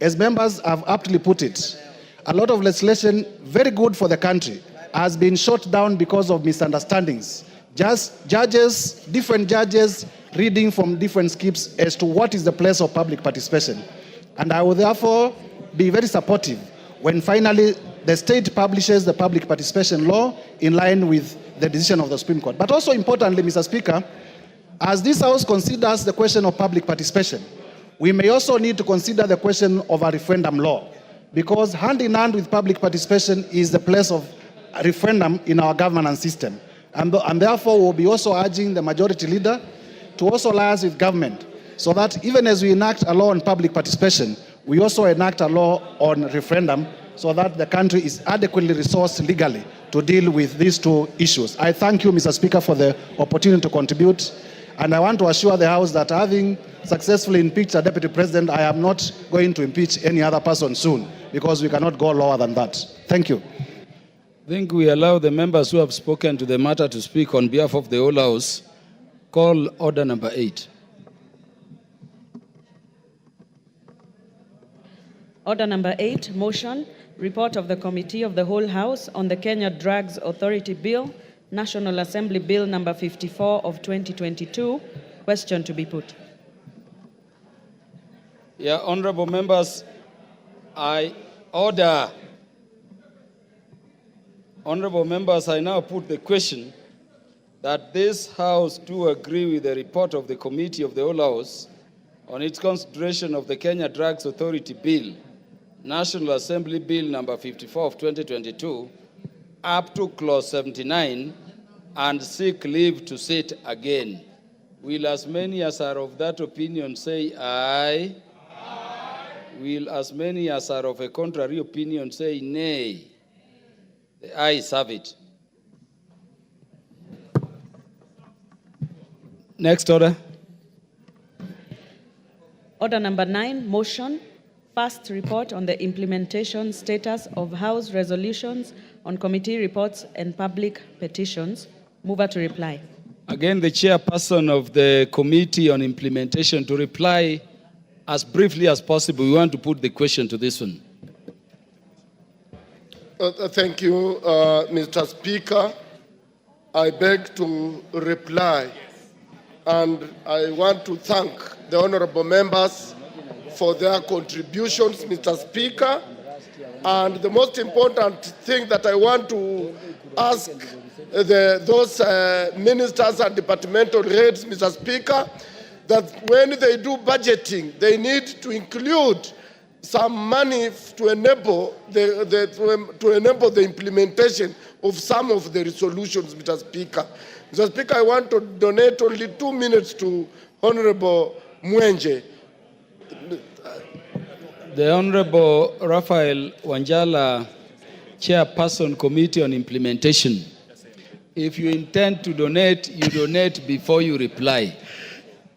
As members have aptly put it, a lot of legislation, very good for the country, has been shot down because of misunderstandings. Just different judges reading from different scripts as to what is the place of public participation. And I will therefore be very supportive when finally the state publishes the public participation law in line with the decision of the Supreme Court. But also importantly, Mr. Speaker, as this House considers the question of public participation, we may also need to consider the question of a referendum law, because hand in hand with public participation is the place of a referendum in our governance system. And therefore, we'll be also urging the majority leader to also liaise with government, so that even as we enact a law on public participation, we also enact a law on referendum, so that the country is adequately resourced legally to deal with these two issues. I thank you, Mr. Speaker, for the opportunity to contribute. And I want to assure the House that having successfully impeached a Deputy President, I am not going to impeach any other person soon, because we cannot go lower than that. Thank you. I think we allow the members who have spoken to the matter to speak on behalf of the whole House. Call order number 8. Order number 8, motion, report of the Committee of the Whole House on the Kenya Drugs Authority Bill, National Assembly Bill number 54 of 2022. Question to be put. Yeah, honorable members, I order. Honorable members, I now put the question that this House do agree with the report of the Committee of the Whole House on its consideration of the Kenya Drugs Authority Bill, National Assembly Bill number 54 of 2022, up to clause 79, and seek leave to sit again. Will as many as are of that opinion say aye? Aye. Will as many as are of a contrary opinion say nay? The ayes have it. Next order. Order number 9, motion, first report on the implementation status of House resolutions on committee reports and public petitions. Mover to reply. Again, the chairperson of the Committee on Implementation to reply as briefly as possible. We want to put the question to this one. Thank you, Mr. Speaker. I beg to reply, and I want to thank the honorable members for their contributions, Mr. Speaker. And the most important thing that I want to ask those ministers and departmental heads, Mr. Speaker, that when they do budgeting, they need to include some money to enable the implementation of some of the resolutions, Mr. Speaker. Mr. Speaker, I want to donate only 2 minutes to Honorable Mwenje. The Honorable Raphael Wanjala, Chairperson, Committee on Implementation. If you intend to donate, you donate before you reply.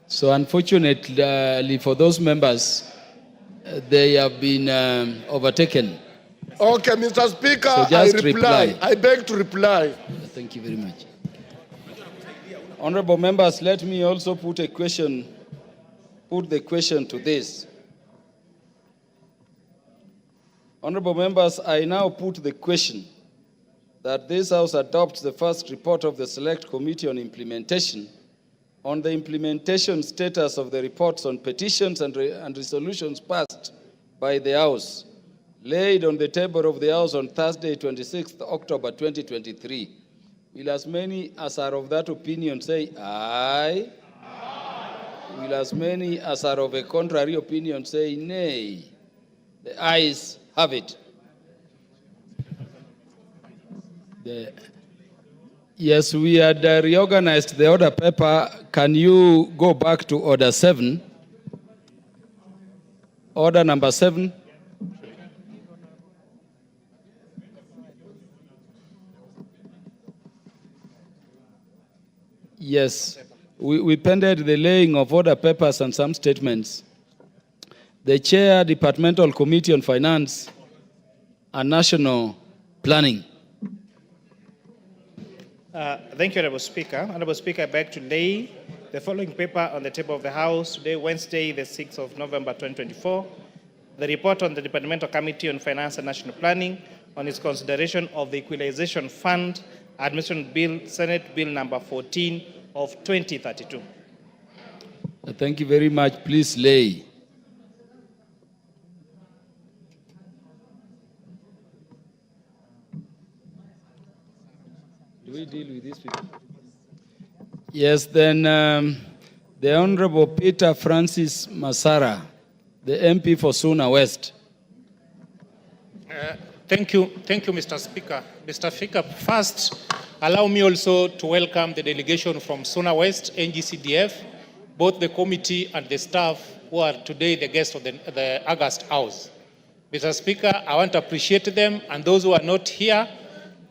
So unfortunately for those members, they have been overtaken. Okay, Mr. Speaker, so just I reply. I beg to reply. Thank you very much. Honorable members, let me also put the question to this. Honorable members, I now put the question that this House adopts the first report of the Select Committee on Implementation on the implementation status of the reports on petitions and resolutions passed by the House, laid on the table of the House on Thursday, 26th October 2023. Will as many as are of that opinion say aye? Aye. Will as many as are of a contrary opinion say nay? The ayes have it. Yes, we had reorganized the order paper. Can you go back to order 7? Order number 7. Yes, we pended the laying of order papers and some statements. The Chair, Departmental Committee on Finance and National Planning. Thank you, Honorable Speaker. Honorable Speaker, I beg to lay the following paper on the table of the House today, Wednesday, the 6th of November, 2024. the report on the Departmental Committee on Finance and National Planning on its consideration of the Equalization Fund Administration Bill, Senate Bill number 14 of 2032. Thank you very much. Please lay. Do we deal with these people? Yes, then the Honorable Peter Francis Masara, the MP for Suna West. Thank you, Mr. Speaker. Mr. Speaker, first, allow me also to welcome the delegation from Suna West, NGCDF, both the committee and the staff who are today the guests of the August House. Mr. Speaker, I want to appreciate them and those who are not here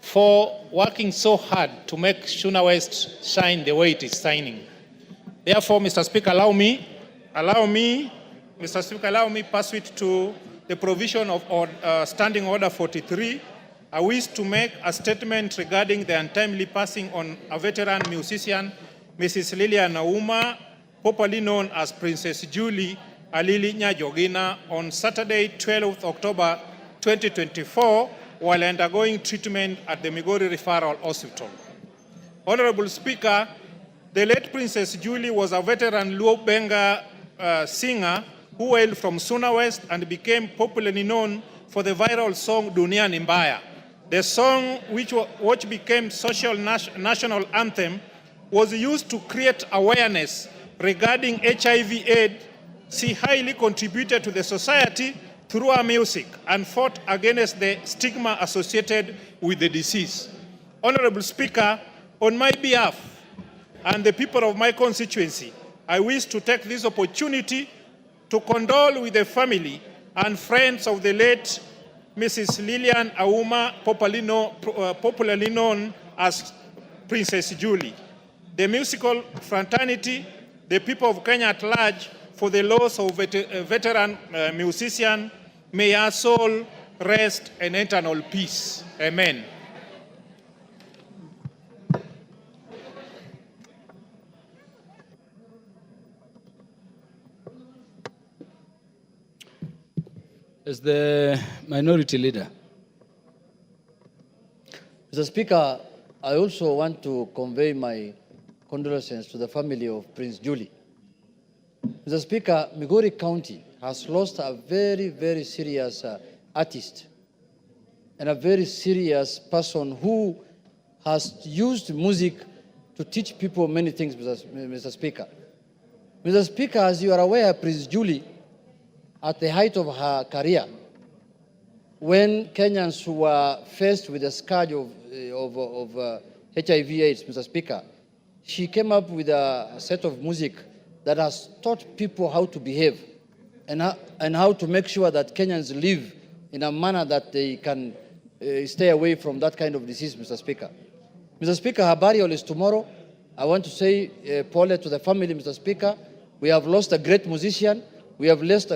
for working so hard to make Suna West shine the way it is shining. Therefore, Mr. Speaker, allow me, Mr. Speaker, allow me pass it to the provision of Standing Order 43. I wish to make a statement regarding the untimely passing on a veteran musician, Mrs. Lilian Nauma, popularly known as Princess Julie Alili Nyajogina, on Saturday, 12th October 2024, while undergoing treatment at the Migori Referral Hospital. Honorable Speaker, the late Princess Julie was a veteran Luo Benga singer who hailed from Suna West and became popularly known for the viral song Dunia ni Mbaya. The song, which became social national anthem, was used to create awareness regarding HIV/AIDS. She highly contributed to the society through her music and fought against the stigma associated with the disease. Honorable Speaker, on my behalf and the people of my constituency, I wish to take this opportunity to condole with the family and friends of the late Mrs. Lilian Auma, popularly known as Princess Julie, the musical fraternity, the people of Kenya at large, for the loss of a veteran musician. May our soul rest in eternal peace. Amen. As the minority leader. Mr. Speaker, I also want to convey my condolences to the family of Prince Julie. Mr. Speaker, Migori County has lost a very, very serious artist and a very serious person who has used music to teach people many things, Mr. Speaker. Mr. Speaker, as you are aware, Prince Julie, at the height of her career, when Kenyans were faced with the scourge of HIV/AIDS, Mr. Speaker, she came up with a set of music that has taught people how to behave and how to make sure that Kenyans live in a manner that they can stay away from that kind of disease, Mr. Speaker. Mr. Speaker, her burial is tomorrow. I want to say Paul to the family, Mr. Speaker. We have lost a great musician. We have lost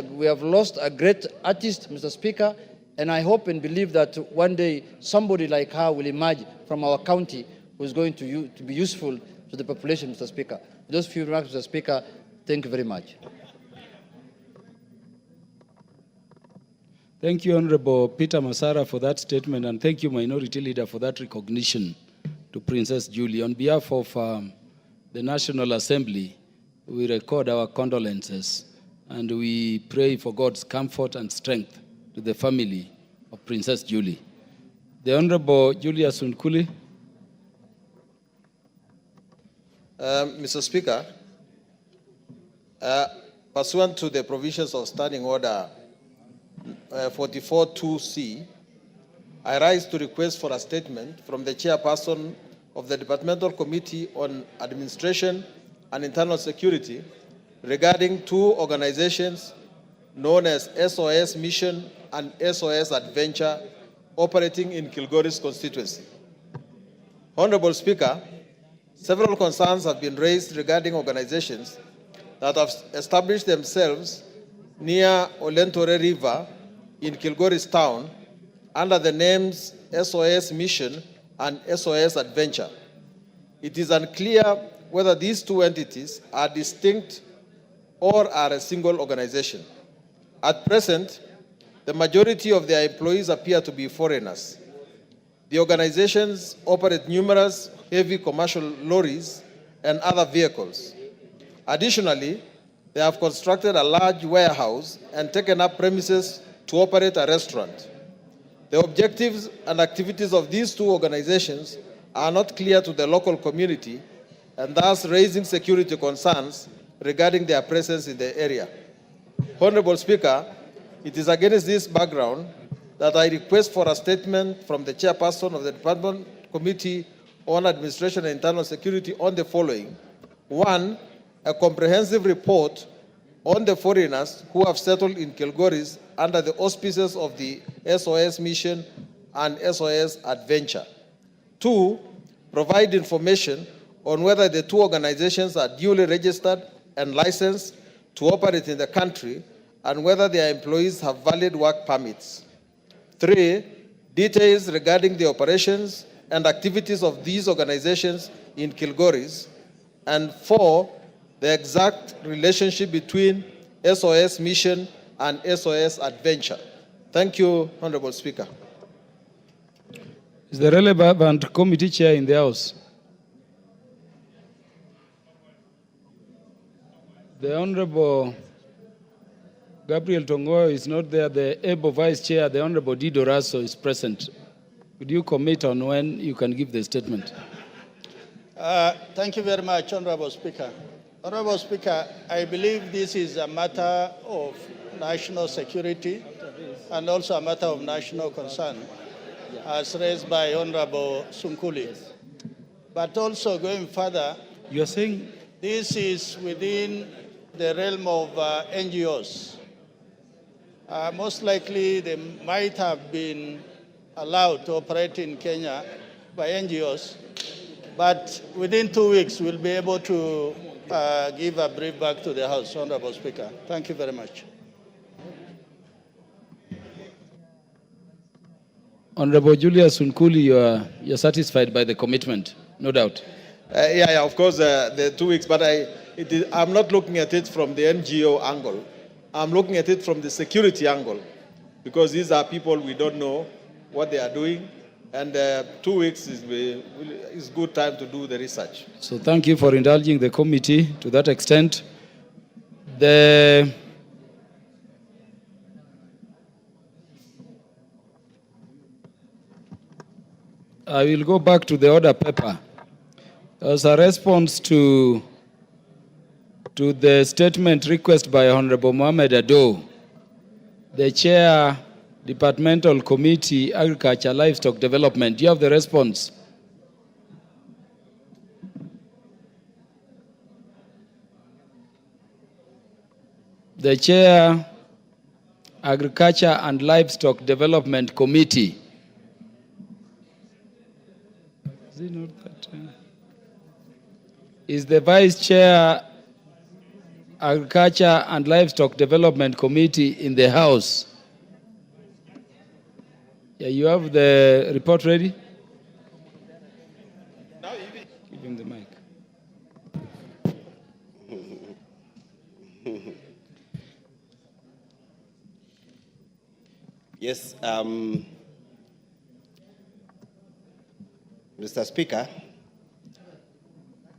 a great artist, Mr. Speaker. And I hope and believe that one day somebody like her will emerge from our county who is going to be useful to the population, Mr. Speaker. Those few remarks, Mr. Speaker, thank you very much. Thank you, Honorable Peter Masara, for that statement, and thank you, Minority Leader, for that recognition to Princess Julie. On behalf of the National Assembly, we record our condolences, and we pray for God's comfort and strength to the family of Princess Julie. The Honorable Julia Sunkuli. Mr. Speaker, pursuant to the provisions of Standing Order 44.2c, I rise to request for a statement from the chairperson of the Departmental Committee on Administration and Internal Security regarding two organizations known as SOS Mission and SOS Adventure operating in Kilgoris constituency. Honorable Speaker, several concerns have been raised regarding organizations that have established themselves near Olentore River in Kilgoris town under the names SOS Mission and SOS Adventure. It is unclear whether these two entities are distinct or are a single organization. At present, the majority of their employees appear to be foreigners. The organizations operate numerous heavy commercial lorries and other vehicles. Additionally, they have constructed a large warehouse and taken up premises to operate a restaurant. The objectives and activities of these two organizations are not clear to the local community and thus raising security concerns regarding their presence in the area. Honorable Speaker, it is against this background that I request for a statement from the chairperson of the Department Committee on Administration and Internal Security on the following. 1, a comprehensive report on the foreigners who have settled in Kilgoris under the auspices of the SOS Mission and SOS Adventure. 2, provide information on whether the two organizations are duly registered and licensed to operate in the country and whether their employees have valid work permits. 3, details regarding the operations and activities of these organizations in Kilgoris. And 4, the exact relationship between SOS Mission and SOS Adventure. Thank you, Honorable Speaker. Is the relevant committee chair in the House? The Honorable Gabriel Tongo is not there. The able Vice Chair, the Honorable Dido Raso, is present. Could you commit on when you can give the statement? Thank you very much, Honorable Speaker. Honorable Speaker, I believe this is a matter of national security and also a matter of national concern, as raised by Honorable Sunkuli. But also going further, You are saying this is within the realm of NGOs. Most likely, they might have been allowed to operate in Kenya by NGOs, but within 2 weeks, we'll be able to give a brief back to the House, Honorable Speaker. Thank you very much. Honorable Julius Sunkuli, you're satisfied by the commitment, no doubt. Yeah, of course, the 2 weeks, but I'm not looking at it from the NGO angle. I'm looking at it from the security angle, because these are people we don't know what they are doing, and 2 weeks is good time to do the research. So thank you for indulging the committee to that extent. I will go back to the order paper. As a response to the statement request by Honorable Mohamed Ado, the Chair, Departmental Committee, Agriculture, Livestock Development. Do you have the response? The Chair, Agriculture and Livestock Development Committee. Is it not that? Is the Vice Chair, Agriculture and Livestock Development Committee in the House? Yeah, you have the report ready? Give him the mic. Yes, Mr. Speaker,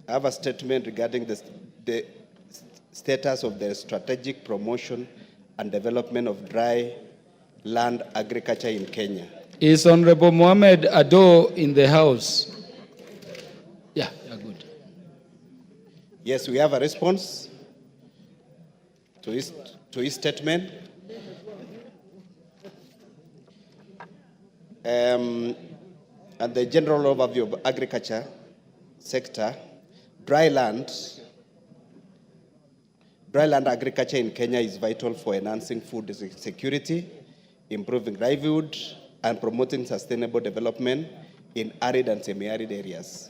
I have a statement regarding the status of the strategic promotion and development of dry land agriculture in Kenya. Is Honorable Mohamed Ado in the House? Yeah, good. Yes, we have a response to his statement. And the general overview of agriculture sector, dry land agriculture in Kenya is vital for enhancing food security, improving livelihood, and promoting sustainable development in arid and semi-arid areas.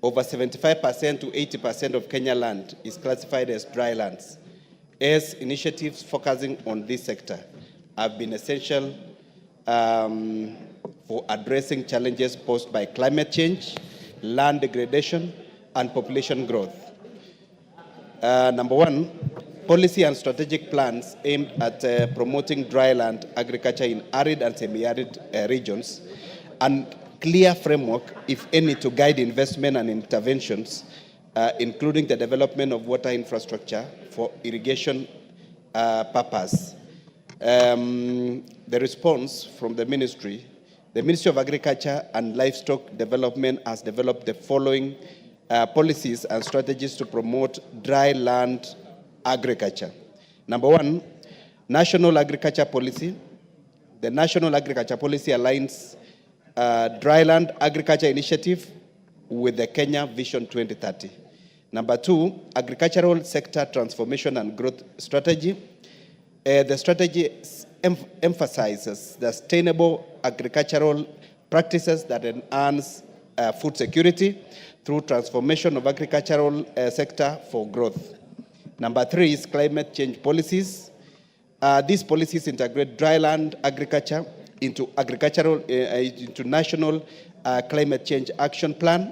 Over 75% to 80% of Kenya land is classified as dry lands, as initiatives focusing on this sector have been essential for addressing challenges posed by climate change, land degradation, and population growth. Number one, policy and strategic plans aimed at promoting dryland agriculture in arid and semi-arid regions, and clear framework, if any, to guide investment and interventions, including the development of water infrastructure for irrigation purpose. The response from the Ministry of Agriculture and Livestock Development has developed the following policies and strategies to promote dry land agriculture. Number one, National Agriculture Policy. The National Agriculture Policy aligns dryland agriculture initiative with the Kenya Vision 2030. Number two, Agricultural Sector Transformation and Growth Strategy. The strategy emphasizes the sustainable agricultural practices that enhance food security through transformation of agricultural sector for growth. Number three is climate change policies. These policies integrate dryland agriculture into into national climate change action plan,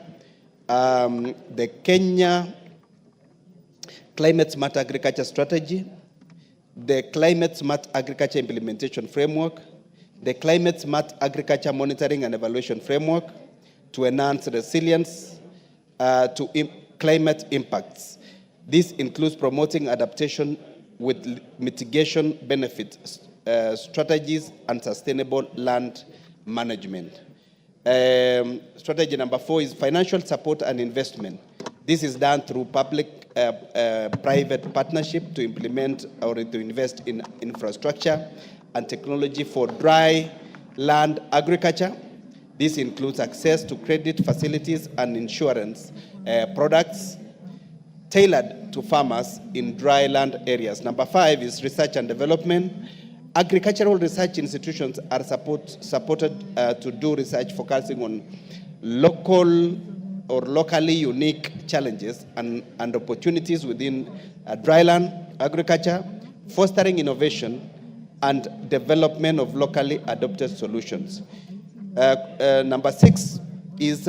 the Kenya Climate Smart Agriculture Strategy, the Climate Smart Agriculture Implementation Framework, the Climate Smart Agriculture Monitoring and Evaluation Framework to enhance resilience to climate impacts. This includes promoting adaptation with mitigation benefits, strategies, and sustainable land management. Strategy number four is financial support and investment. This is done through public-private partnership to implement or to invest in infrastructure and technology for dry land agriculture. This includes access to credit facilities and insurance products tailored to farmers in dry land areas. Number five is research and development. Agricultural research institutions are supported to do research focusing on local or locally unique challenges and opportunities within dryland agriculture, fostering innovation and development of locally adopted solutions. Number six is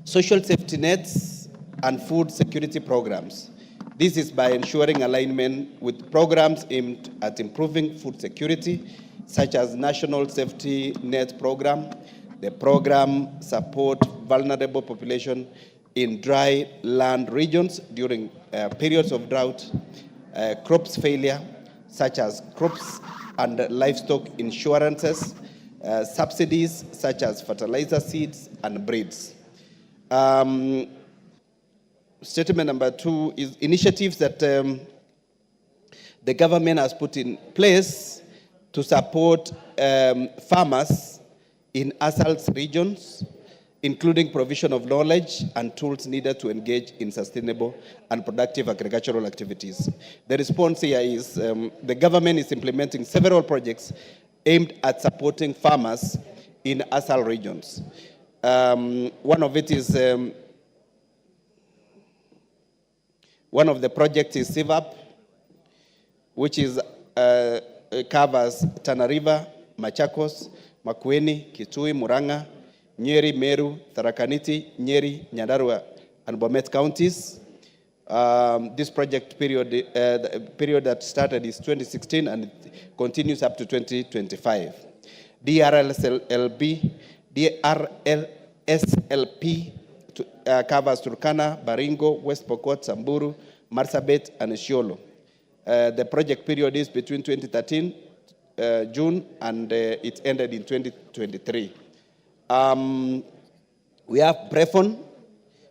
social safety nets and food security programs. This is by ensuring alignment with programs aimed at improving food security, such as National Safety Net Program. The program supports vulnerable population in dry land regions during periods of drought, crops failure, such as crops and livestock insurances, subsidies such as fertilizer seeds and breeds. Statement number two is initiatives that the government has put in place to support farmers in ASAL's regions, including provision of knowledge and tools needed to engage in sustainable and productive agricultural activities. The response here is the government is implementing several projects aimed at supporting farmers in ASAL regions. One of it is one of the projects is CIVAP, which is covers Tana River, Machakos, Makueni, Kitui, Murang'a, Nyeri, Meru, Tharaka Nithi, Nyeri, Nyandarua, and Bomet counties. This project period, the period that started is 2016 and it continues up to 2025. DRSLP covers Turkana, Baringo, West Pokot, Samburu, Marsabit, and Isiolo. The project period is between 2013 June and it ended in 2023. We have Brefon,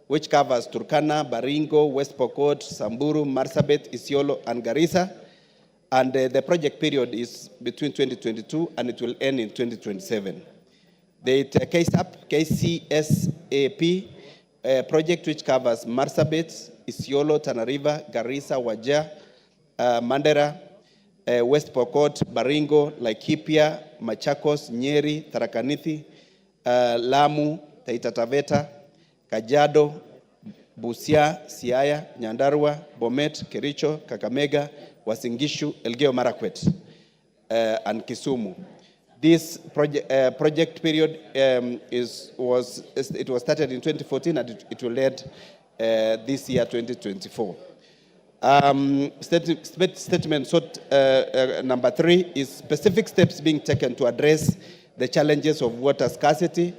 which covers Turkana, Baringo, West Pokot, Samburu, Marsabit, Isiolo, and Garissa. And the project period is between 2022 and it will end in 2027. The KCSAP project, which covers Marsabit, Isiolo, Tana River, Garissa, Wajir, Mandera, West Pokot, Baringo, Laikipia, Machakos, Nyeri, Tharaka Nithi, Lamu, Taita Taveta, Kajiado, Busia, Siaya, Nyandarua, Bomet, Kericho, Kakamega, Uasin-Gishu, Elgeyo Marakwet, and Kisumu. This project period was started in 2014 and it will end this year, 2024. Statement number 3 is specific steps being taken to address the challenges of water scarcity,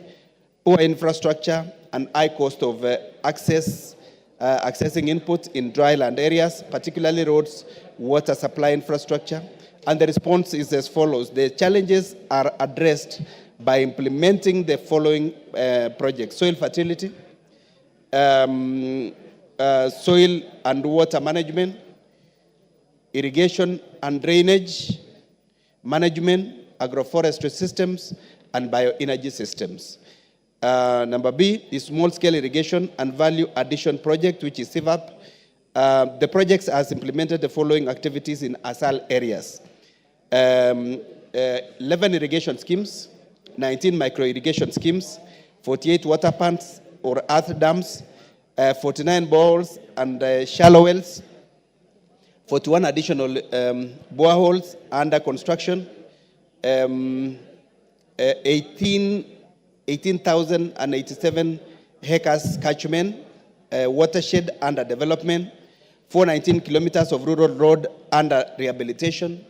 poor infrastructure, and high cost of accessing input in dry land areas, particularly roads, water supply infrastructure. And the response is as follows. The challenges are addressed by implementing the following projects: soil fertility, soil and water management, irrigation and drainage management, agroforestry systems, and bioenergy systems. Number B is small-scale irrigation and value addition project, which is CVAP. The projects has implemented the following activities in ASAL areas: 11 irrigation schemes, 19 micro-irrigation schemes, 48 water pumps or earth dams, 49 boreholes and shallow wells, 41 additional boreholes under construction, 18,087 hectares catchment, watershed under development, 419 kilometers of rural road under rehabilitation,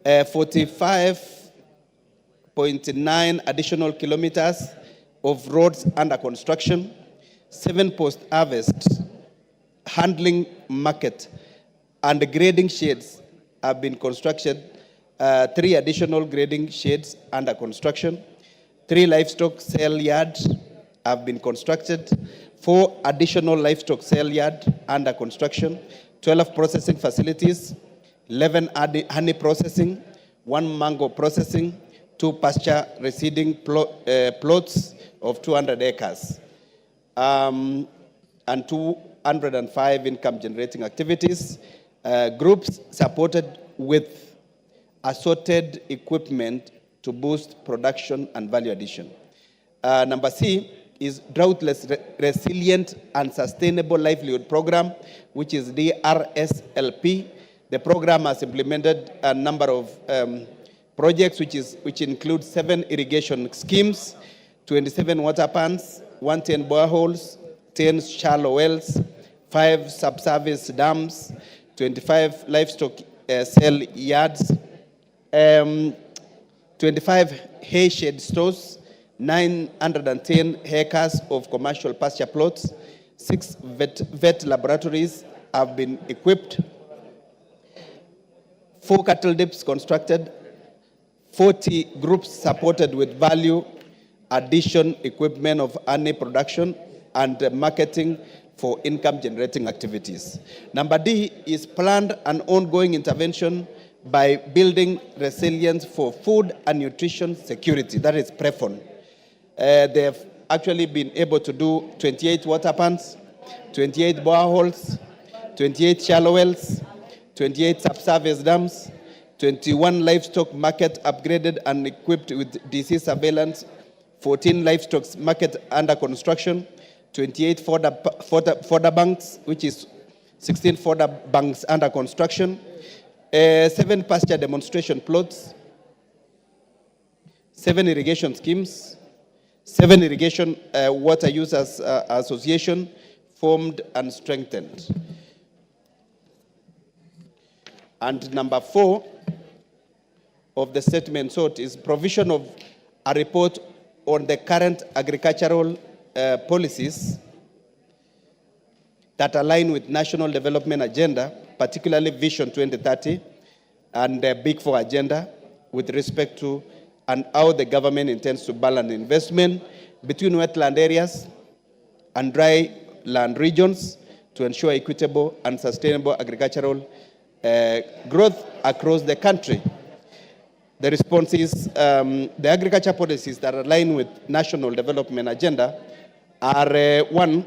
45.9 additional kilometers of roads under construction, 7 post-harvest handling market and grading sheds have been constructed, 3 additional grading sheds under construction, 3 livestock sale yards have been constructed, 4 additional livestock sale yards under construction, 12 processing facilities, 11 honey processing, 1 mango processing, 2 pasture reseeding plots of 200 acres, and 205 income generating activities, groups supported with assorted equipment to boost production and value addition. Number C is droughtless resilient and sustainable livelihood program, which is DRSLP. The program has implemented a number of projects, which include 7 irrigation schemes, 27 water pumps, 110 boreholes, 10 shallow wells, 5 subsurface dams, 25 livestock sale yards, 25 hay shed stores, 910 acres of commercial pasture plots, 6 vet laboratories have been equipped, 4 cattle dips constructed, 40 groups supported with value addition equipment of honey production and marketing for income generating activities. Number D is planned and ongoing intervention by building resilience for food and nutrition security, that is PREFON. They have actually been able to do 28 water pumps, 28 boreholes, 28 shallow wells, 28 subsurface dams, 21 livestock market upgraded and equipped with disease surveillance, 14 livestock market under construction, 28 fodder banks, which is 16 fodder banks under construction, 7 pasture demonstration plots, 7 irrigation schemes, 7 irrigation water users association formed and strengthened. And number 4 of the statement sought is provision of a report on the current agricultural policies that align with National Development Agenda, particularly Vision 2030 and the Big Four agenda with respect to and how the government intends to balance investment between wetland areas and dry land regions to ensure equitable and sustainable agricultural growth across the country. The response is the agriculture policies that align with National Development Agenda are 1,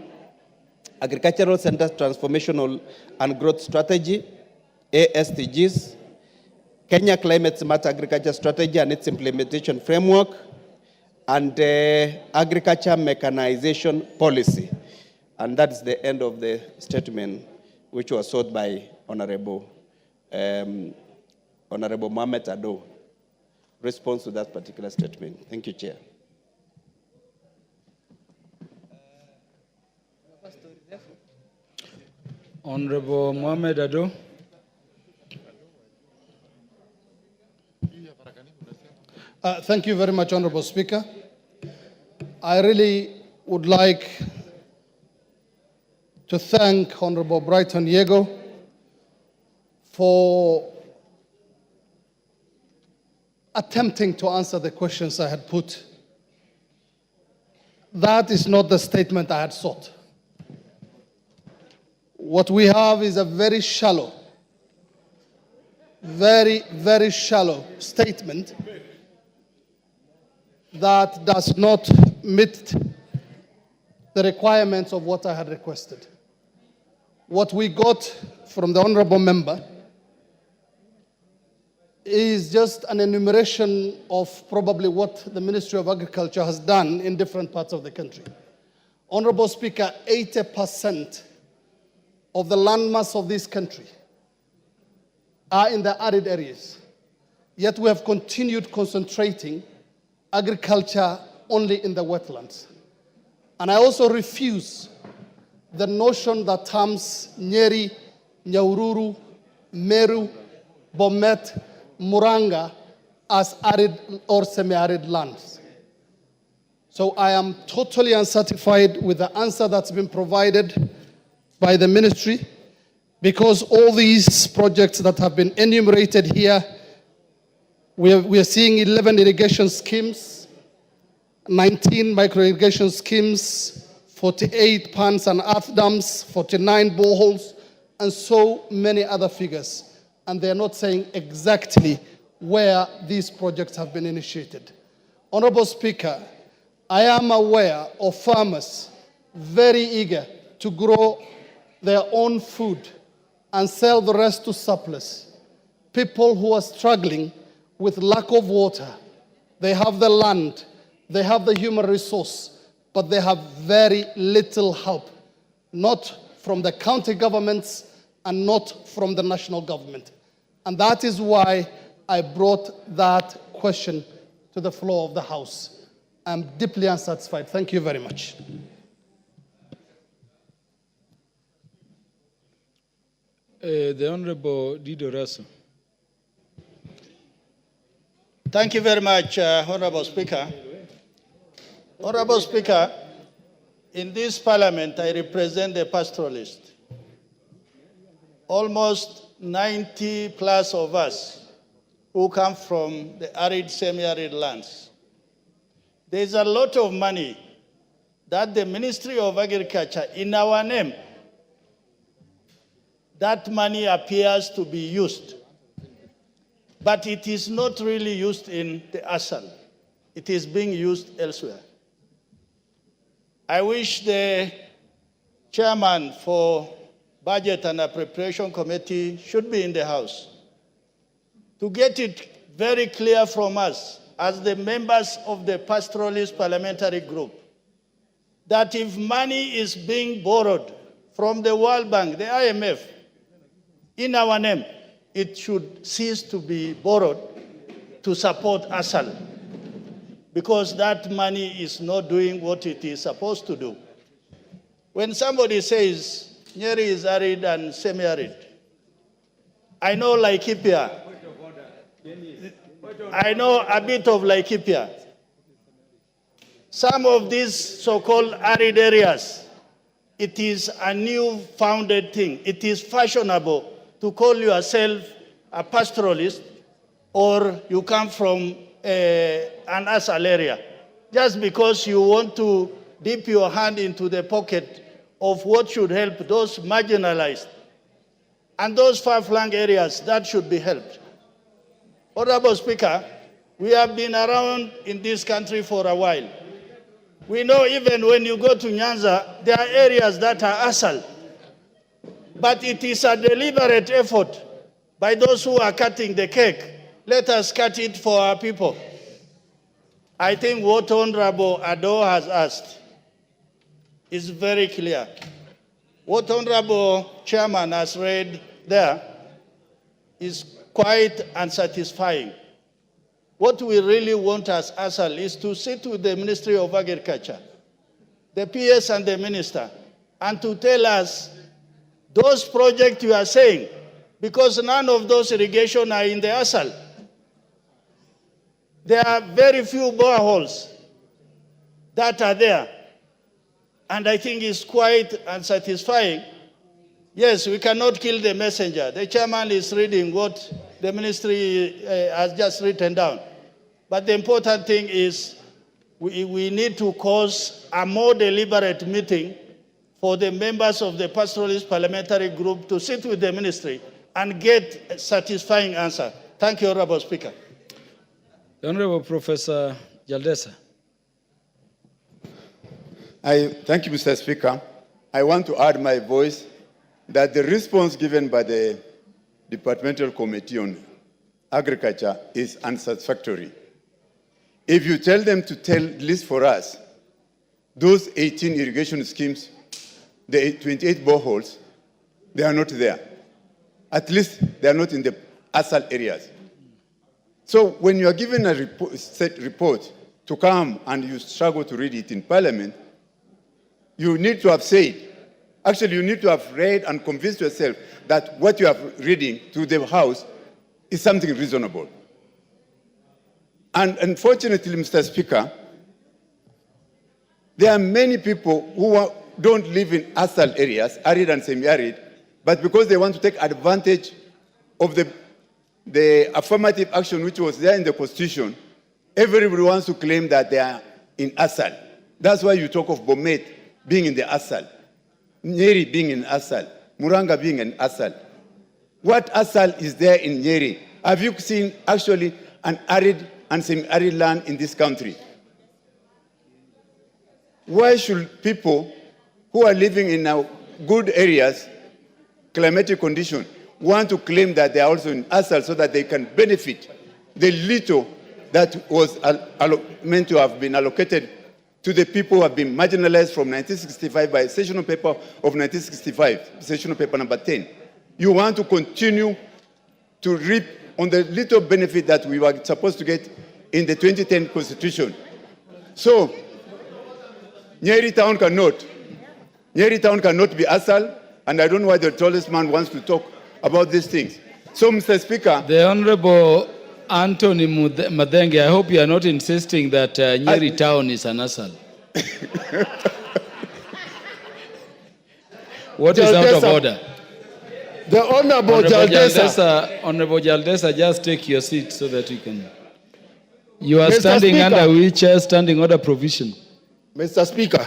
Agricultural Center Transformational and Growth Strategy, ASTGs, Kenya Climate Smart Agriculture Strategy and its implementation framework, and Agriculture Mechanization Policy. And that's the end of the statement, which was sought by Honorable Mohamed Ado. Response to that particular statement. Thank you, Chair. Honorable Mohamed Ado. Thank you very much, Honorable Speaker. I really would like to thank Honorable Brighton Yego for attempting to answer the questions I had put. That is not the statement I had sought. What we have is a very shallow, very, very shallow statement that does not meet the requirements of what I had requested. What we got from the honorable member is just an enumeration of probably what the Ministry of Agriculture has done in different parts of the country. Honorable Speaker, 80% of the landmass of this country are in the arid areas. Yet we have continued concentrating agriculture only in the wetlands. And I also refuse the notion that terms Nyeri, Nyahururu, Meru, Bomet, Muranga as arid or semi-arid lands. So I am totally unsatisfied with the answer that's been provided by the ministry, because all these projects that have been enumerated here, we are seeing 11 irrigation schemes, 19 micro-irrigation schemes, 48 ponds and earth dams, 49 boreholes, and so many other figures. And they're not saying exactly where these projects have been initiated. Honorable Speaker, I am aware of farmers very eager to grow their own food and sell the rest to surplus. People who are struggling with lack of water. They have the land, they have the human resource, but they have very little help, not from the county governments and not from the national government. And that is why I brought that question to the floor of the House. I'm deeply unsatisfied. Thank you very much. The Honorable Dido Raso. Thank you very much, Honorable Speaker. Honorable Speaker, in this Parliament, I represent the pastoralists. Almost 90 plus of us who come from the arid, semi-arid lands. There's a lot of money that the Ministry of Agriculture, in our name, that money appears to be used. But it is not really used in the ASAL. It is being used elsewhere. I wish the chairman for Budget and Appropriation Committee should be in the House to get it very clear from us as the members of the Pastoralist Parliamentary Group that if money is being borrowed from the World Bank, the IMF, in our name, it should cease to be borrowed to support ASAL, because that money is not doing what it is supposed to do. When somebody says Nyeri is arid and semi-arid, I know Laikipia. I know a bit of Laikipia. Some of these so-called arid areas, it is a new founded thing. It is fashionable to call yourself a pastoralist or you come from an ASAL area, just because you want to dip your hand into the pocket of what should help those marginalized and those far-flung areas that should be helped. Honorable Speaker, we have been around in this country for a while. We know even when you go to Nyanza, there are areas that are ASAL. But it is a deliberate effort by those who are cutting the cake. Let us cut it for our people. I think what Honorable Ado has asked is very clear. What Honorable Chairman has read there is quite unsatisfying. What we really want as ASAL is to sit with the Ministry of Agriculture, the PS and the Minister, and to tell us those projects you are saying, because none of those irrigation are in the ASAL. There are very few boreholes that are there. And I think it's quite unsatisfying. Yes, we cannot kill the messenger. The chairman is reading what the ministry has just written down. But the important thing is we need to cause a more deliberate meeting for the members of the pastoralist parliamentary group to sit with the ministry and get a satisfying answer. Thank you, Honorable Speaker. The Honorable Professor Jaldesa. Thank you, Mr. Speaker. I want to add my voice that the response given by the Departmental Committee on Agriculture is unsatisfactory. If you tell them to list for us those 18 irrigation schemes, the 28 boreholes, they are not there. At least they are not in the ASAL areas. So when you are given a report to come and you struggle to read it in Parliament, you need to have said, actually you need to have read and convinced yourself that what you are reading to the House is something reasonable. And unfortunately, Mr. Speaker, there are many people who don't live in ASAL areas, arid and semi-arid, but because they want to take advantage of the affirmative action which was there in the Constitution, everybody wants to claim that they are in ASAL. That's why you talk of Bomet being in the ASAL, Nyeri being in ASAL, Muranga being in ASAL. What ASAL is there in Nyeri? Have you seen actually an arid and semi-arid land in this country? Why should people who are living in good areas, climatic condition, want to claim that they are also in ASAL so that they can benefit the little that was meant to have been allocated to the people who have been marginalized from 1965 by sessional paper of 1965, sessional paper number 10. You want to continue to reap on the little benefit that we were supposed to get in the 2010 Constitution. So, Nyeri town cannot be ASAL, and I don't know why the tallest man wants to talk about these things. So, Mr. Speaker. The Honorable Anthony Madenge, I hope you are not insisting that Nyeri town is an ASAL. What is out of order? The Honorable Jaldesa. Honorable Jaldesa, just take your seat so that you can. You are Mr. standing Speaker. under wheelchair, standing order provision. Mr. Speaker.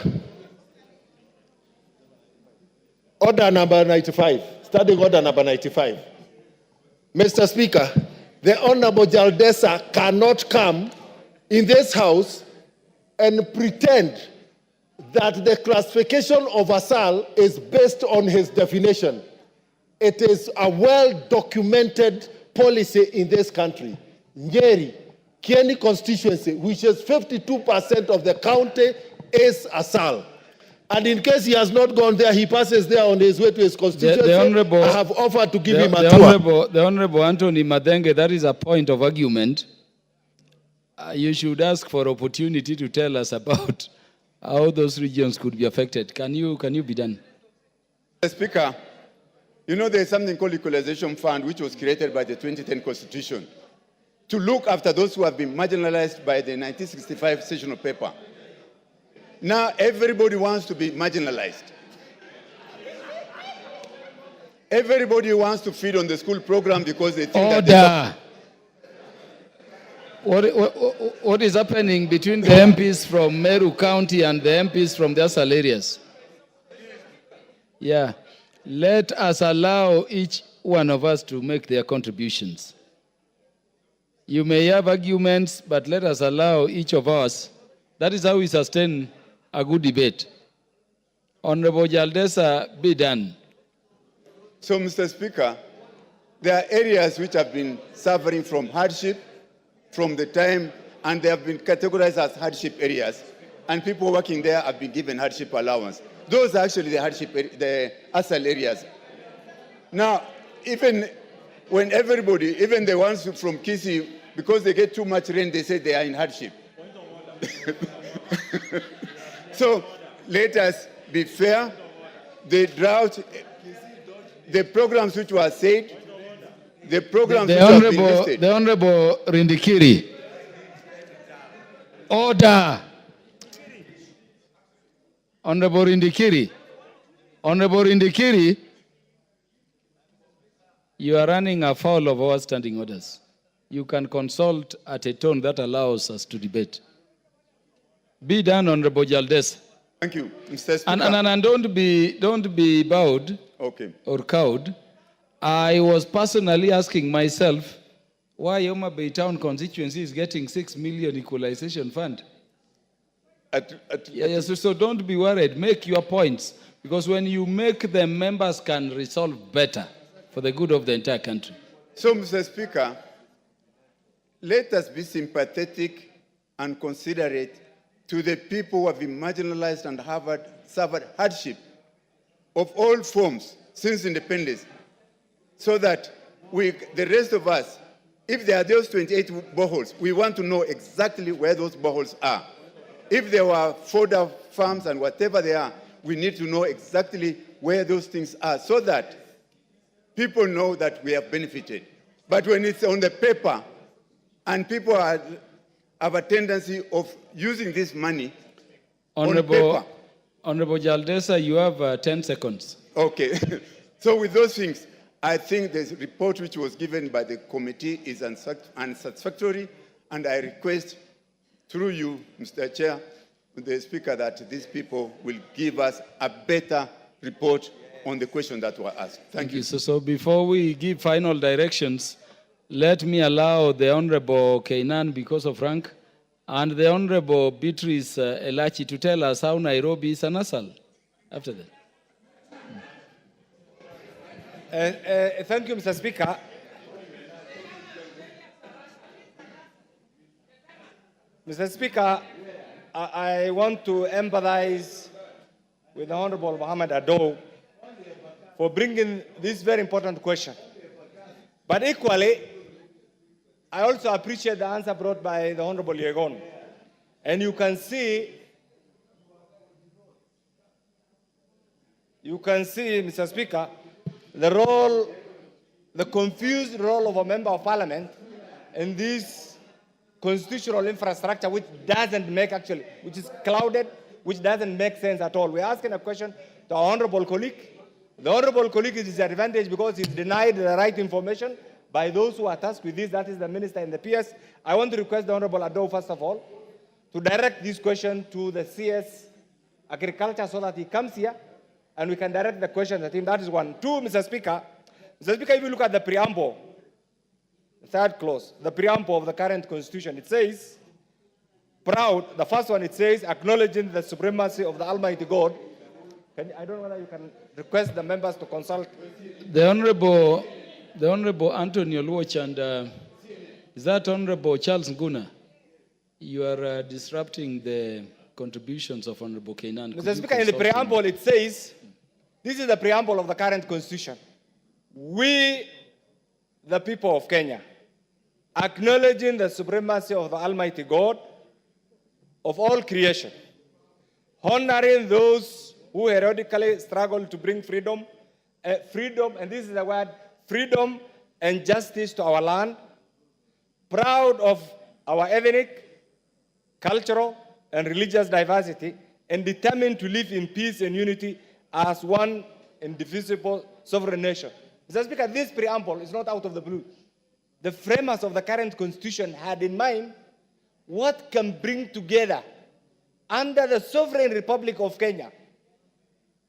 Order number 95. Standing order number 95. Mr. Speaker, the Honorable Jaldesa cannot come in this House and pretend that the classification of ASAL is based on his definition. It is a well-documented policy in this country. Nyeri, Kieni constituency, which is 52% of the county, is ASAL. And in case he has not gone there, he passes there on his way to his constituency. I have offered to give him a tour. The Honorable Anthony Madenge, that is a point of argument. You should ask for opportunity to tell us about how those regions could be affected. Can you be done? Mr. Speaker, you know there's something called Equalization Fund, which was created by the 2010 Constitution to look after those who have been marginalized by the 1965 sessional paper. Now everybody wants to be marginalized. Everybody wants to feed on the school program because they think that what is happening between the MPs from Meru County and the MPs from the ASAL areas? Yeah. Let us allow each one of us to make their contributions. You may have arguments, but let us allow each of us. That is how we sustain a good debate. Honorable Jaldesa, be done. So, Mr. Speaker, there are areas which have been suffering from hardship from the time, and they have been categorized as hardship areas, and people working there have been given hardship allowance. Those are actually the ASAL areas. Now, even when everybody, even the ones from Kisii, because they get too much rain, they say they are in hardship. So let us be fair. The drought, the programs which were said, the programs The which have been Honorable, listed. the Honorable Rindikiri. Order. Honorable Rindikiri. Honorable Rindikiri, you are running afoul of our standing orders. You can consult at a tone that allows us to debate. Be done, Honorable Jaldes. Thank you, Mr. Speaker. And don't be bowed Okay. or cowed. I was personally asking myself why Yoma Bay Town constituency is getting 6 million equalization fund. Yes, so don't be worried. Make your points. Because when you make them, members can resolve better for the good of the entire country. So, Mr. Speaker, let us be sympathetic and considerate to the people who have been marginalized and have suffered hardship of all forms since independence, so that the rest of us, if there are those 28 boreholes, we want to know exactly where those boreholes are. If there were fodder farms and whatever they are, we need to know exactly where those things are so that people know that we have benefited. But when it's on the paper and people have a tendency of using this money on paper. Honorable Jaldesa, you have 10 seconds. Okay. So with those things, I think the report which was given by the committee is unsatisfactory, and I request through you, Mr. Chair, the Speaker, that these people will give us a better report on the question that were asked. Thank you. So before we give final directions, let me allow the Honorable Kainan, because of rank, and the Honorable Beatrice Elachi to tell us how Nairobi is an asal after that. Thank you, Mr. Speaker. Mr. Speaker, I want to empathize with the Honorable Mohammed Ado for bringing this very important question. But equally, I also appreciate the answer brought by the Honorable Yegon. And you can see, Mr. Speaker, the confused role of a member of parliament in this constitutional infrastructure which is clouded, which doesn't make sense at all. We're asking a question to our honorable colleague. The honorable colleague is disadvantaged because he's denied the right information by those who are tasked with this, that is the minister and the PS. I want to request the honorable Ado, first of all, to direct this question to the CS Agriculture so that he comes here and we can direct the question at him. That is one. Two, Mr. Speaker, if you look at the preamble, the third clause, the preamble of the current constitution, it says, proud, the first one, it says, acknowledging the supremacy of the Almighty God. I don't know whether you can request the members to consult. The Honorable Antonio Luoch and is that Honorable Charles Nguna? You are disrupting the contributions of Honorable Kainan. Mr. Speaker, in the preamble it says, this is the preamble of the current constitution. We, the people of Kenya, acknowledging the supremacy of the Almighty God of all creation, honoring those who heroically struggle to bring freedom, and this is the word, freedom and justice to our land, proud of our ethnic, cultural, and religious diversity, and determined to live in peace and unity as one indivisible sovereign nation. Mr. Speaker, this preamble is not out of the blue. The framers of the current constitution had in mind what can bring together under the sovereign Republic of Kenya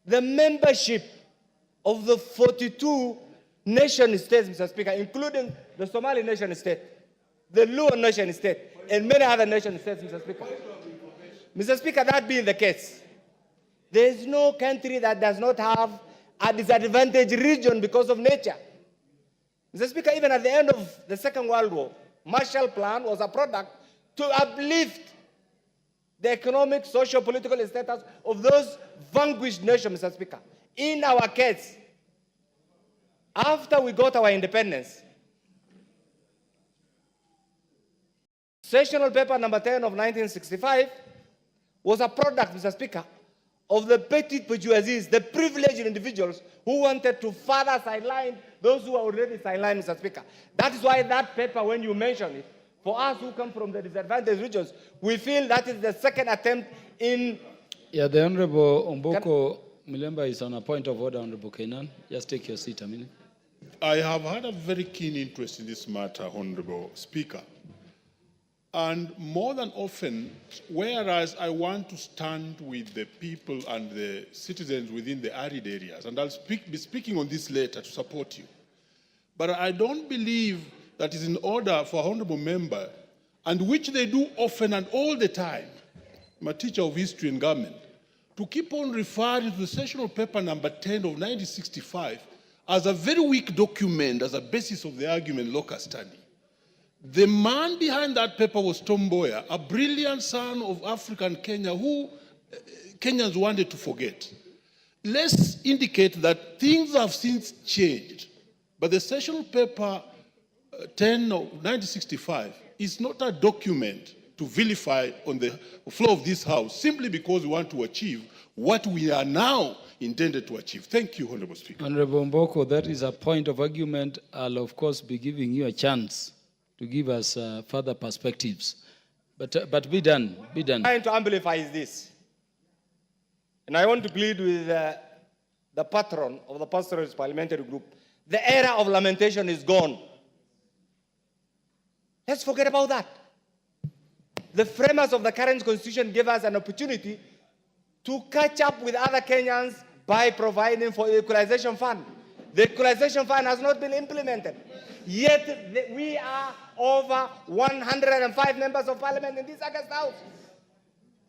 the membership of the 42 nation states, Mr. Speaker, including the Somali nation state, the Luo nation state, and many other nation states, Mr. Speaker. Mr. Speaker, that being the case, there is no country that does not have a disadvantaged region because of nature. Mr. Speaker, even at the end of the Second World War, Marshall Plan was a product to uplift the economic, social, political status of those vanquished nations, Mr. Speaker. In our case, after we got our independence, Sessional Paper number 10 of 1965 was a product, Mr. Speaker, of the petit bourgeoisie, the privileged individuals who wanted to further sideline those who are already sidelined, Mr. Speaker. That is why that paper, when you mention it, for us who come from the disadvantaged regions, we feel that is the second attempt in... Yeah, the Honorable Omboko Milemba is on a point of order, Honorable Kenan. Just take your seat a minute. I have had a very keen interest in this matter, Honorable Speaker. And more than often, whereas I want to stand with the people and the citizens within the arid areas, and I'll be speaking on this later to support you, but I don't believe that is in order for a honorable member, and which they do often and all the time, I'm a teacher of history and government, to keep on referring to the sessional paper number 10 of 1965 as a very weak document as a basis of the argument locus standi. The man behind that paper was Tom Mboya, a brilliant son of African Kenya who Kenyans wanted to forget. Let's indicate that things have since changed, but the sessional paper 10 of 1965 is not a document to vilify on the floor of this House simply because we want to achieve what we are now intended to achieve. Thank you, Honorable Speaker. Honorable Mboko, that is a point of argument. I'll, of course, be giving you a chance to give us further perspectives. But be done, be done. Trying to amplify is this. And I want to plead with the patron of the Pastoralist Parliamentary Group. The era of lamentation is gone. Let's forget about that. The framers of the current constitution gave us an opportunity to catch up with other Kenyans by providing for the Equalization Fund. The Equalization Fund has not been implemented. Yet we are over 105 members of parliament in this August House.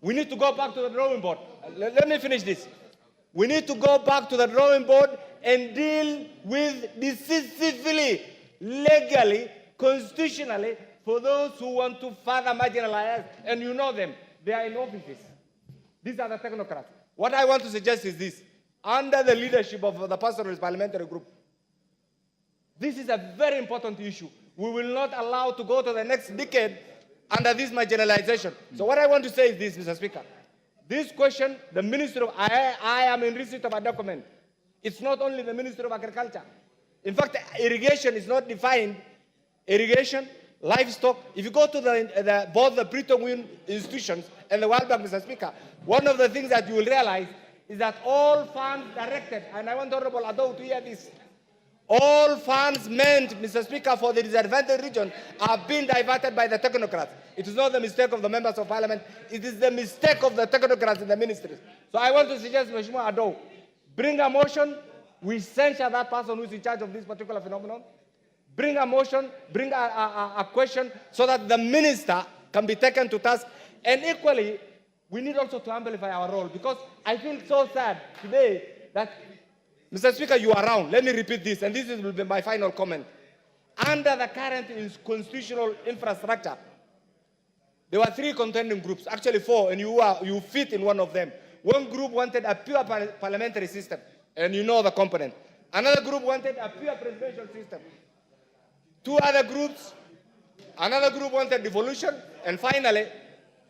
We need to go back to the drawing board. Let me finish this. We need to go back to the drawing board and deal with decisively, legally, constitutionally, for those who want to further marginalize, and you know them, they are in offices. These are the technocrats. What I want to suggest is this. Under the leadership of the Pastoralist Parliamentary Group, this is a very important issue. We will not allow to go to the next decade under this marginalization. So what I want to say is this, Mr. Speaker. This question, the Minister of, I am in receipt of a document. It's not only the Minister of Agriculture. In fact, irrigation is not defined. Irrigation, livestock. If you go to both the Bretton Woods institutions and the World Bank, Mr. Speaker, one of the things that you will realize is that all funds directed, and I want Honorable Adou to hear this, all funds meant, Mr. Speaker, for the disadvantaged region are being diverted by the technocrats. It is not the mistake of the members of parliament. It is the mistake of the technocrats in the ministries. So I want to suggest, Mheshimiwa Adou, bring a motion. We censure that person who is in charge of this particular phenomenon. Bring a motion, bring a question so that the minister can be taken to task. And equally, we need also to amplify our role, because I feel so sad today that, Mr. Speaker, you are around. Let me repeat this, and this will be my final comment. Under the current constitutional infrastructure, there were 3 contending groups, actually 4, and you fit in one of them. One group wanted a pure parliamentary system, and you know the component. Another group wanted a pure presidential system. 2 other groups, another group wanted devolution, and finally,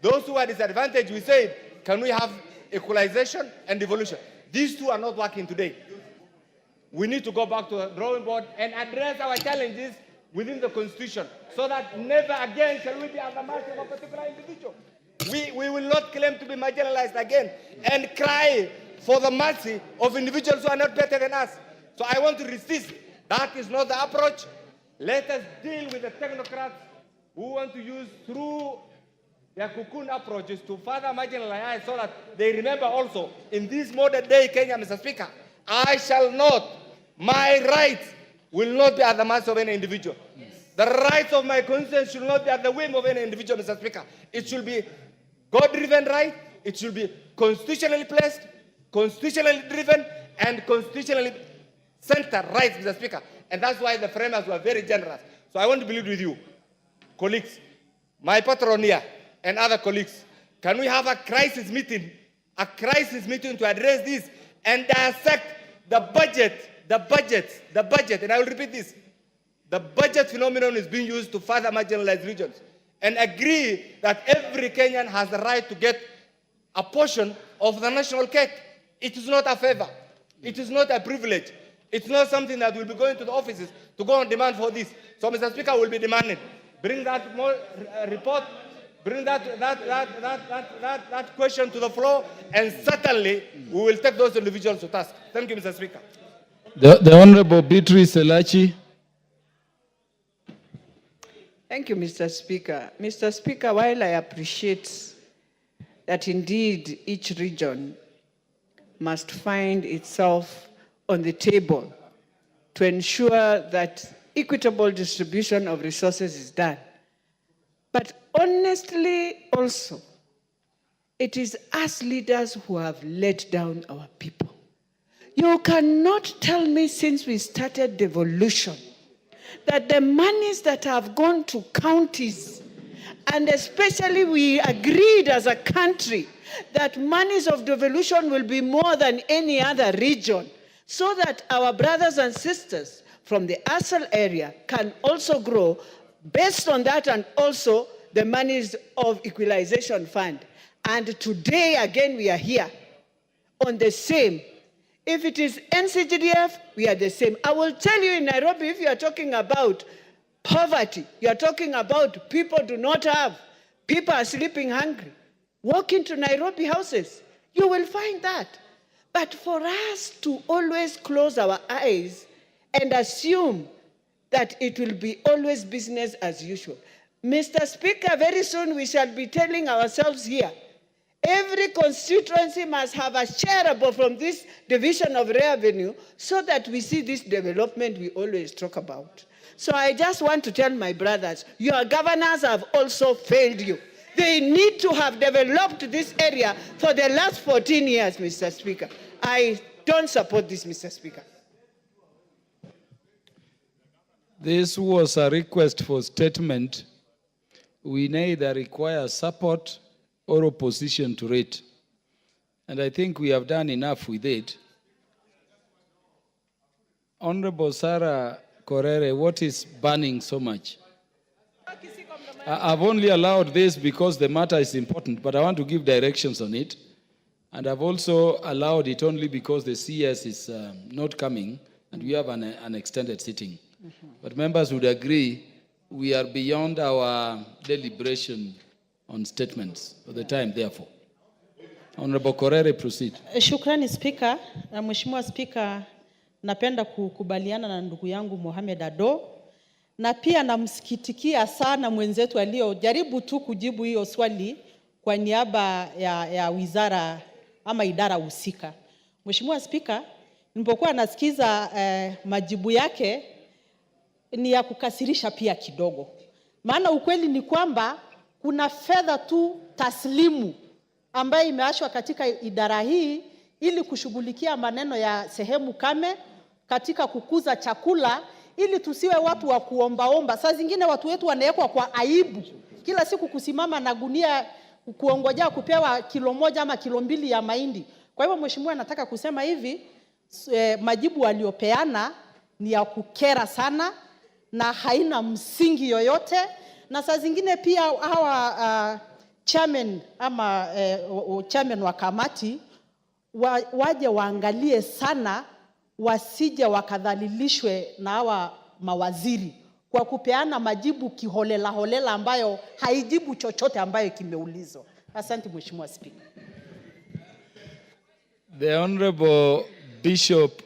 those who are disadvantaged, we said, can we have equalization and devolution? These 2 are not working today. We need to go back to the drawing board and address our challenges within the Constitution, so that never again shall we be at the mercy of a particular individual. We will not claim to be marginalized again and cry for the mercy of individuals who are not better than us. So I want to resist. That is not the approach. Let us deal with the technocrats who want to use through their cocoon approaches to further marginalize, so that they remember also in this modern day Kenya, Mr. Speaker, I shall not, my rights will not be at the mercy of any individual. Yes. The rights of my conscience should not be at the whim of any individual, Mr. Speaker. It should be God-driven right, it should be constitutionally placed, constitutionally driven, and constitutionally centered rights, Mr. Speaker. And that's why the framers were very generous. So I want to believe with you, colleagues, my patron here, and other colleagues, can we have a crisis meeting to address this and dissect the budget, and I will repeat this, the budget phenomenon is being used to further marginalize regions, and agree that every Kenyan has the right to get a portion of the national cake. It is not a favor. It is not a privilege. It's not something that will be going to the offices to go and demand for this. So, Mr. Speaker, will be demanding. Bring that report, bring that question to the floor, and certainly we will take those individuals to task. Thank you, Mr. Speaker. The Honorable Beatrice Elachi. Thank you, Mr. Speaker. Mr. Speaker, while I appreciate that indeed each region must find itself on the table to ensure that equitable distribution of resources is done, but honestly also, it is us leaders who have let down our people. You cannot tell me since we started devolution that the monies that have gone to counties, and especially we agreed as a country that monies of devolution will be more than any other region, so that our brothers and sisters from the ASAL area can also grow based on that, and also the monies of Equalization Fund. And today again we are here on the same. If it is NCGDF, we are the same. I will tell you, in Nairobi, if you are talking about poverty, you are talking about people do not have, people are sleeping hungry. Walk into Nairobi houses, you will find that. But for us to always close our eyes and assume that it will be always business as usual. Mr. Speaker, very soon we shall be telling ourselves here, every constituency must have a shareable from this division of revenue so that we see this development we always talk about. So I just want to tell my brothers, your governors have also failed you. They need to have developed this area for the last 14 years, Mr. Speaker. I don't support this, Mr. Speaker. This was a request for statement. We neither require support or opposition to it. And I think we have done enough with it. Honorable Sarah Korere, what is burning so much? I've only allowed this because the matter is important, but I want to give directions on it. And I've also allowed it only because the CS is not coming and we have an extended sitting. But members would agree we are beyond our deliberation on statements for the time, therefore. Honorable Korere, proceed. Shukrani Speaker. Mheshimiwa Speaker, napenda kukubaliana na ndugu yangu Mohamed Ado, na pia namsikitikia sana mwenzetu aliyojaribu tu kujibu hiyo swali kwa niaba ya wizara ama idara husika. Mheshimiwa Speaker, nilipokuwa nasikiza majibu yake ni ya kukasirisha pia kidogo. Maana ukweli ni kwamba kuna fedha tu taslimu ambayo imeachwa katika idara hii ili kushughulikia maneno ya sehemu kame katika kukuza chakula, ili tusiwe watu wa kuombaomba. Saa zingine watu wetu wanawekwa kwa aibu kila siku kusimama na gunia kuongojea kupewa kilo moja ama kilo mbili ya mahindi. Kwa hivyo mheshimiwa, nataka kusema hivi, majibu aliyopeana ni ya kukera sana na haina msingi yoyote. Na saa zingine pia hawa chairman ama chairman wa kamati waje waangalie sana, wasije wakadhalilishwe na hawa mawaziri kwa kupeana majibu kiholela holela ambayo haijibu chochote ambayo kimeulizwa. Asante Mheshimiwa Speaker. The Honorable Bishop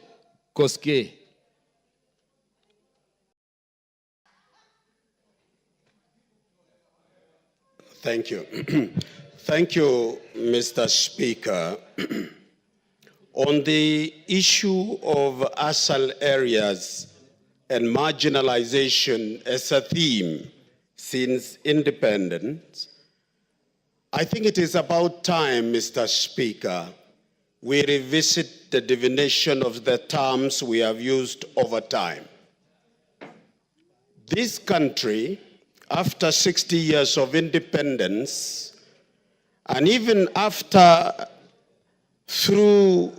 Koske. Thank you. Thank you, Mr. Speaker. On the issue of ASAL areas and marginalization as a theme since independence, I think it is about time, Mr. Speaker, we revisit the definition of the terms we have used over time. This country, after 60 years of independence, and even after, through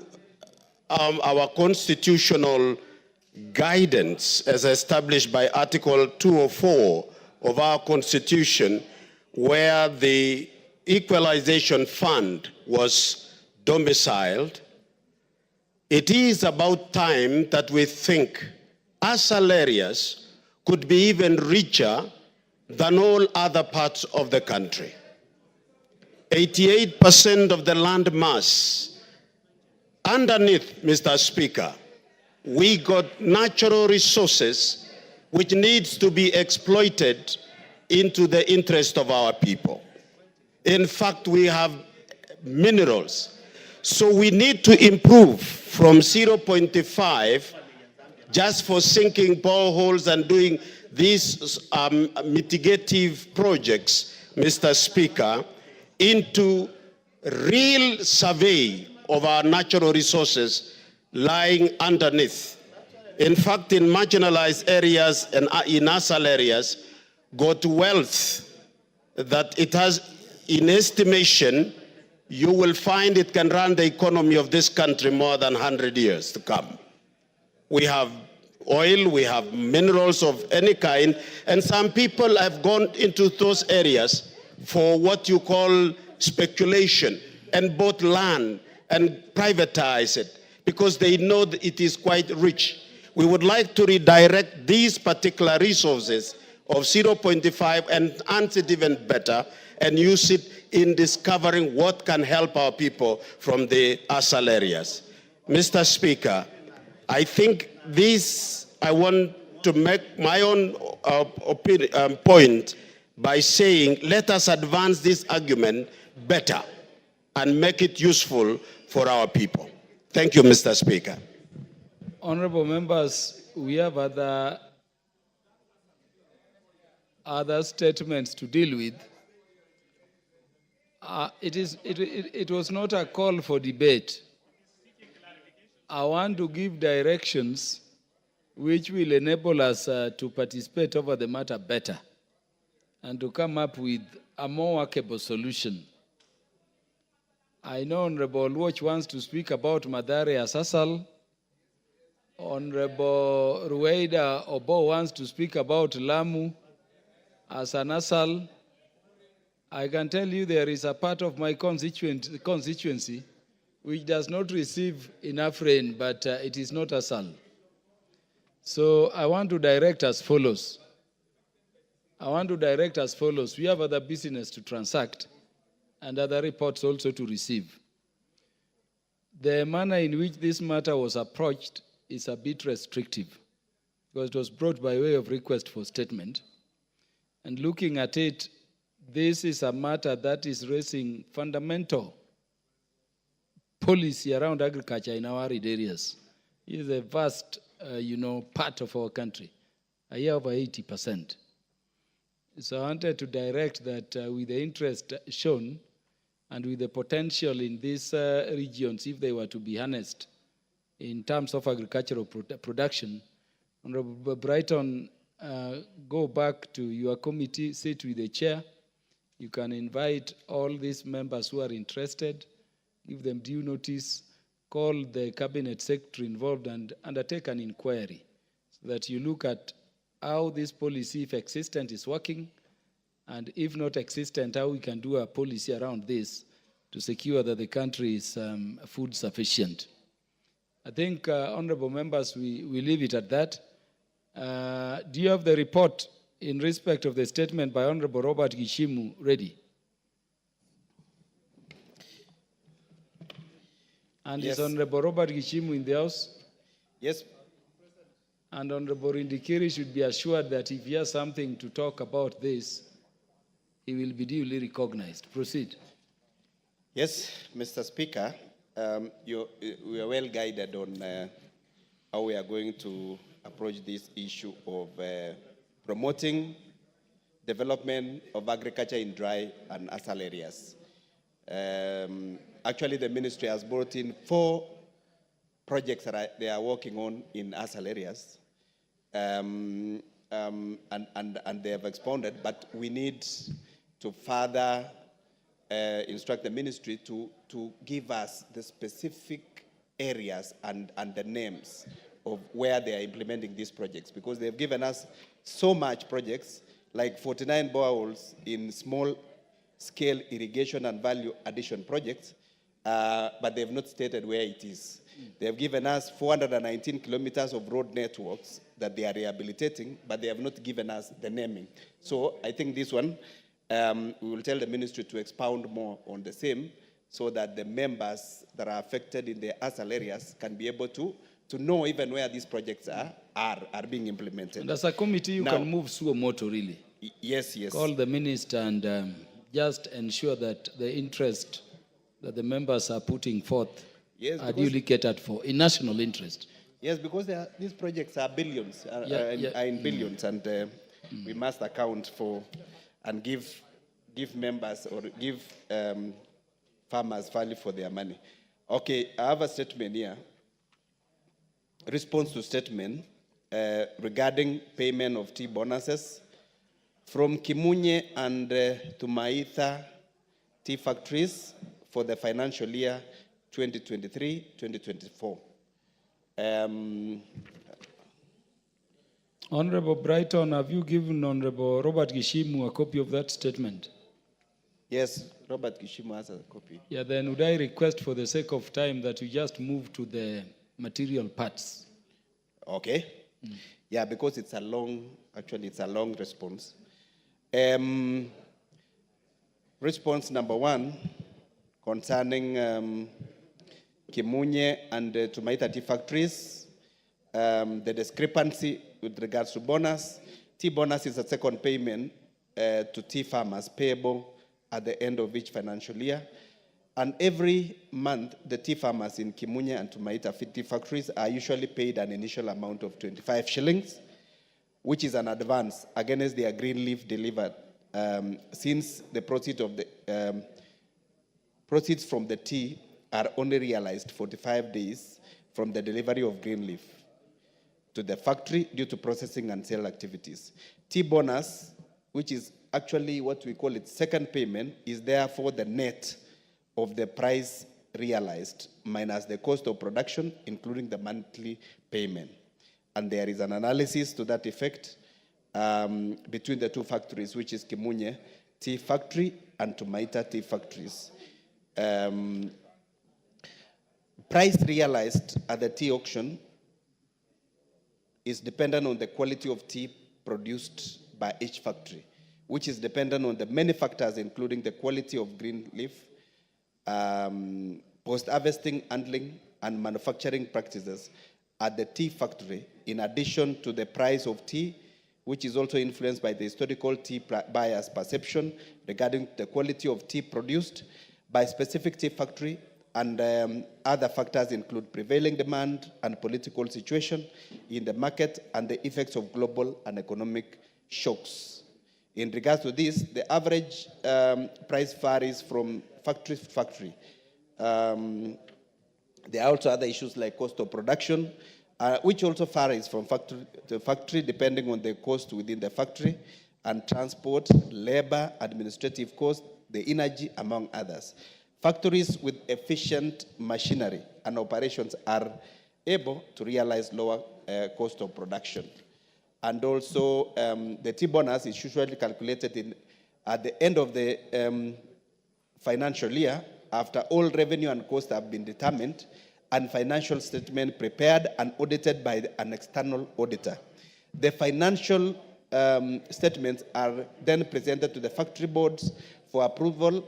our constitutional guidance as established by Article 204 of our Constitution, where the Equalization Fund was domiciled, it is about time that we think ASAL areas could be even richer than all other parts of the country. 88% of the land mass underneath, Mr. Speaker, we got natural resources which needs to be exploited into the interest of our people. In fact, we have minerals. So we need to improve from 0.5 just for sinking boreholes and doing these mitigative projects, Mr. Speaker, into real survey of our natural resources lying underneath. In fact, in marginalized areas and in ASAL areas, got wealth that it has, in estimation, you will find it can run the economy of this country more than 100 years to come. We have oil, we have minerals of any kind, and some people have gone into those areas for what you call speculation and bought land and privatize it because they know that it is quite rich. We would like to redirect these particular resources of 0.5 and enhance it even better and use it in discovering what can help our people from the ASAL areas. Mr. Speaker, I think I want to make my own point by saying let us advance this argument better and make it useful for our people. Thank you, Mr. Speaker. Honorable members, we have other statements to deal with. It was not a call for debate. I want to give directions which will enable us to participate over the matter better and to come up with a more workable solution. I know Honorable Watch wants to speak about Mathare as ASAL. Honorable Rueda Obo wants to speak about Lamu as an ASAL. I can tell you there is a part of my constituency which does not receive enough rain, but it is not ASAL. So I want to direct as follows. We have other business to transact and other reports also to receive. The manner in which this matter was approached is a bit restrictive because it was brought by way of request for statement. And looking at it, this is a matter that is raising fundamental policy around agriculture in our arid areas. It is a vast, part of our country, a year over 80%. So I wanted to direct that with the interest shown and with the potential in these regions, if they were to be harnessed in terms of agricultural production, Honorable Brighton, go back to your committee, sit with the chair. You can invite all these members who are interested, give them due notice, call the cabinet secretary involved and undertake an inquiry so that you look at how this policy, if existent, is working, and if not existent, how we can do a policy around this to secure that the country is food sufficient. I think, honorable members, we leave it at that. Do you have the report in respect of the statement by Honorable Robert Gishimu ready? And yes. Is Honorable Robert Gishimu in the House? Yes. And Honorable Indikiri should be assured that if he has something to talk about this, he will be duly recognized. Proceed. Yes, Mr. Speaker, we are well guided on how we are going to approach this issue of promoting development of agriculture in dry and ASAL areas. Actually, the ministry has brought in 4 projects that they are working on in ASAL areas, and they have expounded, but we need to further instruct the ministry to give us the specific areas and the names of where they are implementing these projects, because they've given us so much projects, like 49 boreholes in small scale irrigation and value addition projects, but they've not stated where it is. They have given us 419 kilometers of road networks that they are rehabilitating, but they have not given us the naming. So I think this one, we will tell the ministry to expound more on the same, so that the members that are affected in the ASAL areas can be able to know even where these projects are being implemented. And as a committee, you can move suo moto, really. Yes, yes. Call the minister and just ensure that the interest that the members are putting forth are duly catered for in national interest. Yes, because these projects are billions, are in billions, and we must account for and give members or give farmers value for their money. Okay, I have a statement here. Response to statement regarding payment of tea bonuses from Kimunye and Tumaitha tea factories for the financial year 2023-2024. Honorable Brighton, have you given Honorable Robert Gishimu a copy of that statement? Yes, Robert Gishimu has a copy. Yeah, then would I request for the sake of time that you just move to the material parts? Okay. Yeah, because it's a long response. Response number one, concerning Kimunye and Tumaita tea factories, the discrepancy with regards to bonus. Tea bonus is a second payment to tea farmers payable at the end of each financial year. And every month, the tea farmers in Kimunye and Tumaita tea factories are usually paid an initial amount of 25 shillings, which is an advance against their green leaf delivered, since the proceeds from the tea are only realized 45 days from the delivery of green leaf to the factory due to processing and sale activities. Tea bonus, which is actually what we call its second payment, is therefore the net of the price realized minus the cost of production, including the monthly payment. And there is an analysis to that effect between the two factories, which is Kimunye Tea Factory and Tumaita Tea Factories. Price realized at the tea auction is dependent on the quality of tea produced by each factory, which is dependent on the many factors, including the quality of green leaf, post-harvesting, handling, and manufacturing practices at the tea factory, in addition to the price of tea, which is also influenced by the historical tea buyers' perception regarding the quality of tea produced by specific tea factory, and other factors include prevailing demand and political situation in the market and the effects of global and economic shocks. In regards to this, the average price varies from factory to factory. There are also other issues like cost of production, which also varies from factory to factory depending on the cost within the factory, and transport, labor, administrative cost, the energy, among others. Factories with efficient machinery and operations are able to realize lower cost of production. And also, the tea bonus is usually calculated at the end of the financial year, after all revenue and costs have been determined, and financial statement prepared and audited by an external auditor. The financial statements are then presented to the factory boards for approval,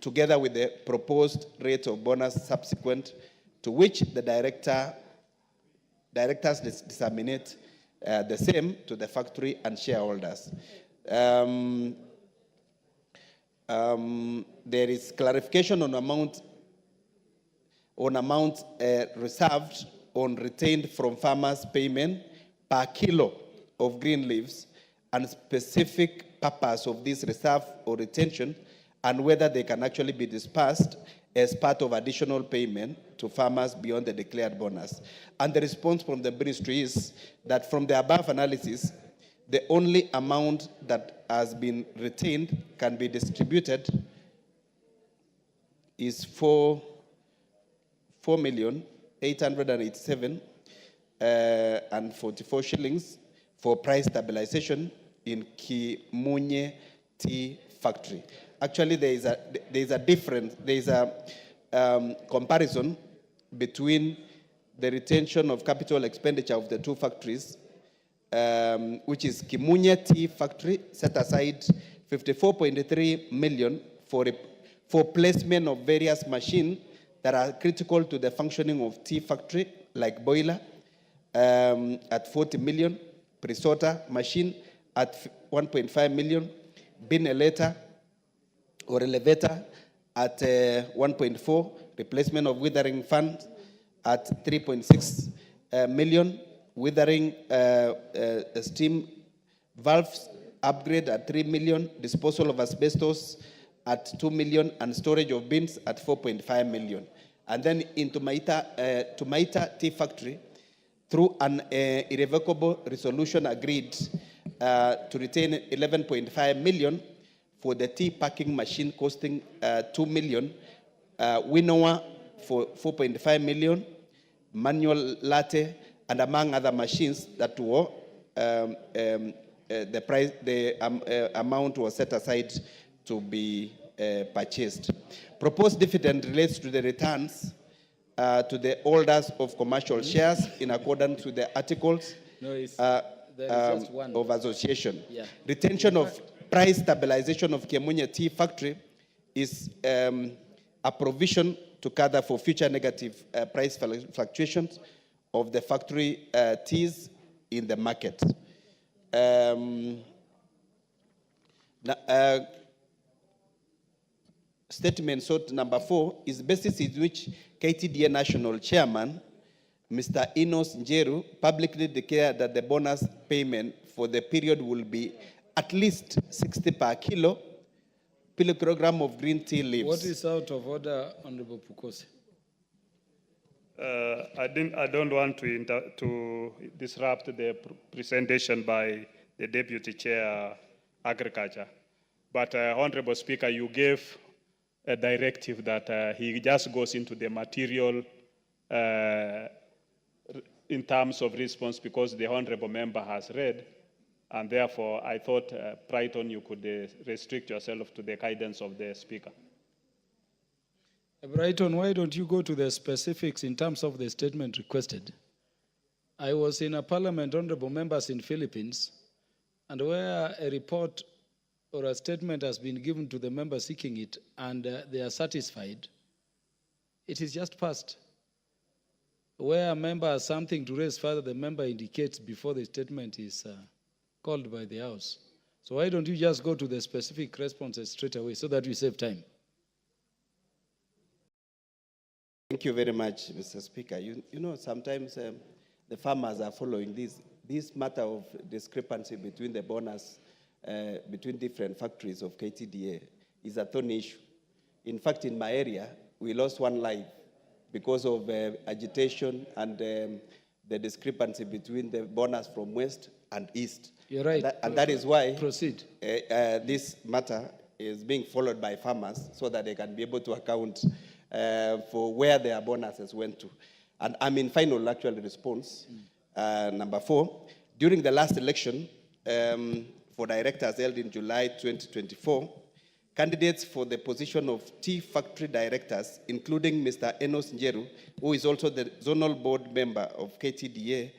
together with the proposed rate of bonus subsequent to which the directors disseminate the same to the factory and shareholders. There is clarification on amount reserved on retained from farmers' payment per kilo of green leaves, and specific purpose of this reserve or retention, and whether they can actually be dispersed as part of additional payment to farmers beyond the declared bonus. And the response from the ministry is that from the above analysis, the only amount that has been retained can be distributed is 4,887 and 44 shillings for price stabilization in Kimunye tea factory. Actually, there is a comparison between the retention of capital expenditure of the two factories, which is Kimunya Tea Factory set aside 54.3 million for placement of various machines that are critical to the functioning of tea factory, like boiler at 40 million, pre-sorter machine at 1.5 million, bin elevator at 1.4, replacement of withering fans at 3.6 million, withering steam valves upgrade at 3 million, disposal of asbestos at 2 million, and storage of bins at 4.5 million. And then in Tumaita Tea Factory, through an irrevocable resolution agreed to retain 11.5 million for the tea packing machine costing 2 million, winnower for 4.5 million, manual latte, and among other machines that were the amount was set aside to be purchased. Proposed dividend relates to the returns to the holders of commercial shares in accordance with the articles of association. Yeah. Retention of price stabilization of Kemunya Tea Factory is a provision to cover for future negative price fluctuations of the factory teas in the market. Statement sought number 4 is the basis in which KTDA National Chairman, Mr. Enos Njeru, publicly declared that the bonus payment for the period will be at least 60 per kilogram of green tea leaves. What is out of order, Honorable Pukose? I don't want to disrupt the presentation by the Deputy Chair Agriculture. But Honorable Speaker, you gave a directive that he just goes into the material in terms of response because the Honorable Member has read. And therefore, I thought, Brighton, you could restrict yourself to the guidance of the Speaker. Brighton, why don't you go to the specifics in terms of the statement requested? I was in a parliament, honorable members, in Philippines, and where a report or a statement has been given to the member seeking it, and they are satisfied, it is just passed. Where a member has something to raise further, the member indicates before the statement is called by the House. So why don't you just go to the specific responses straight away so that we save time? Thank you very much, Mr. Speaker. You know, sometimes the farmers are following this matter of discrepancy between the bonus between different factories of KTDA is a thorny issue. In fact, in my area, we lost one life because of agitation and the discrepancy between the bonus from west and east. You're right. And that is why proceed. This matter is being followed by farmers so that they can be able to account for where their bonuses went to. And I'm in final actual response. Number 4, during the last election for directors held in July 2024, candidates for the position of tea factory directors, including Mr. Enos Njeru, who is also the zonal board member of KTDA,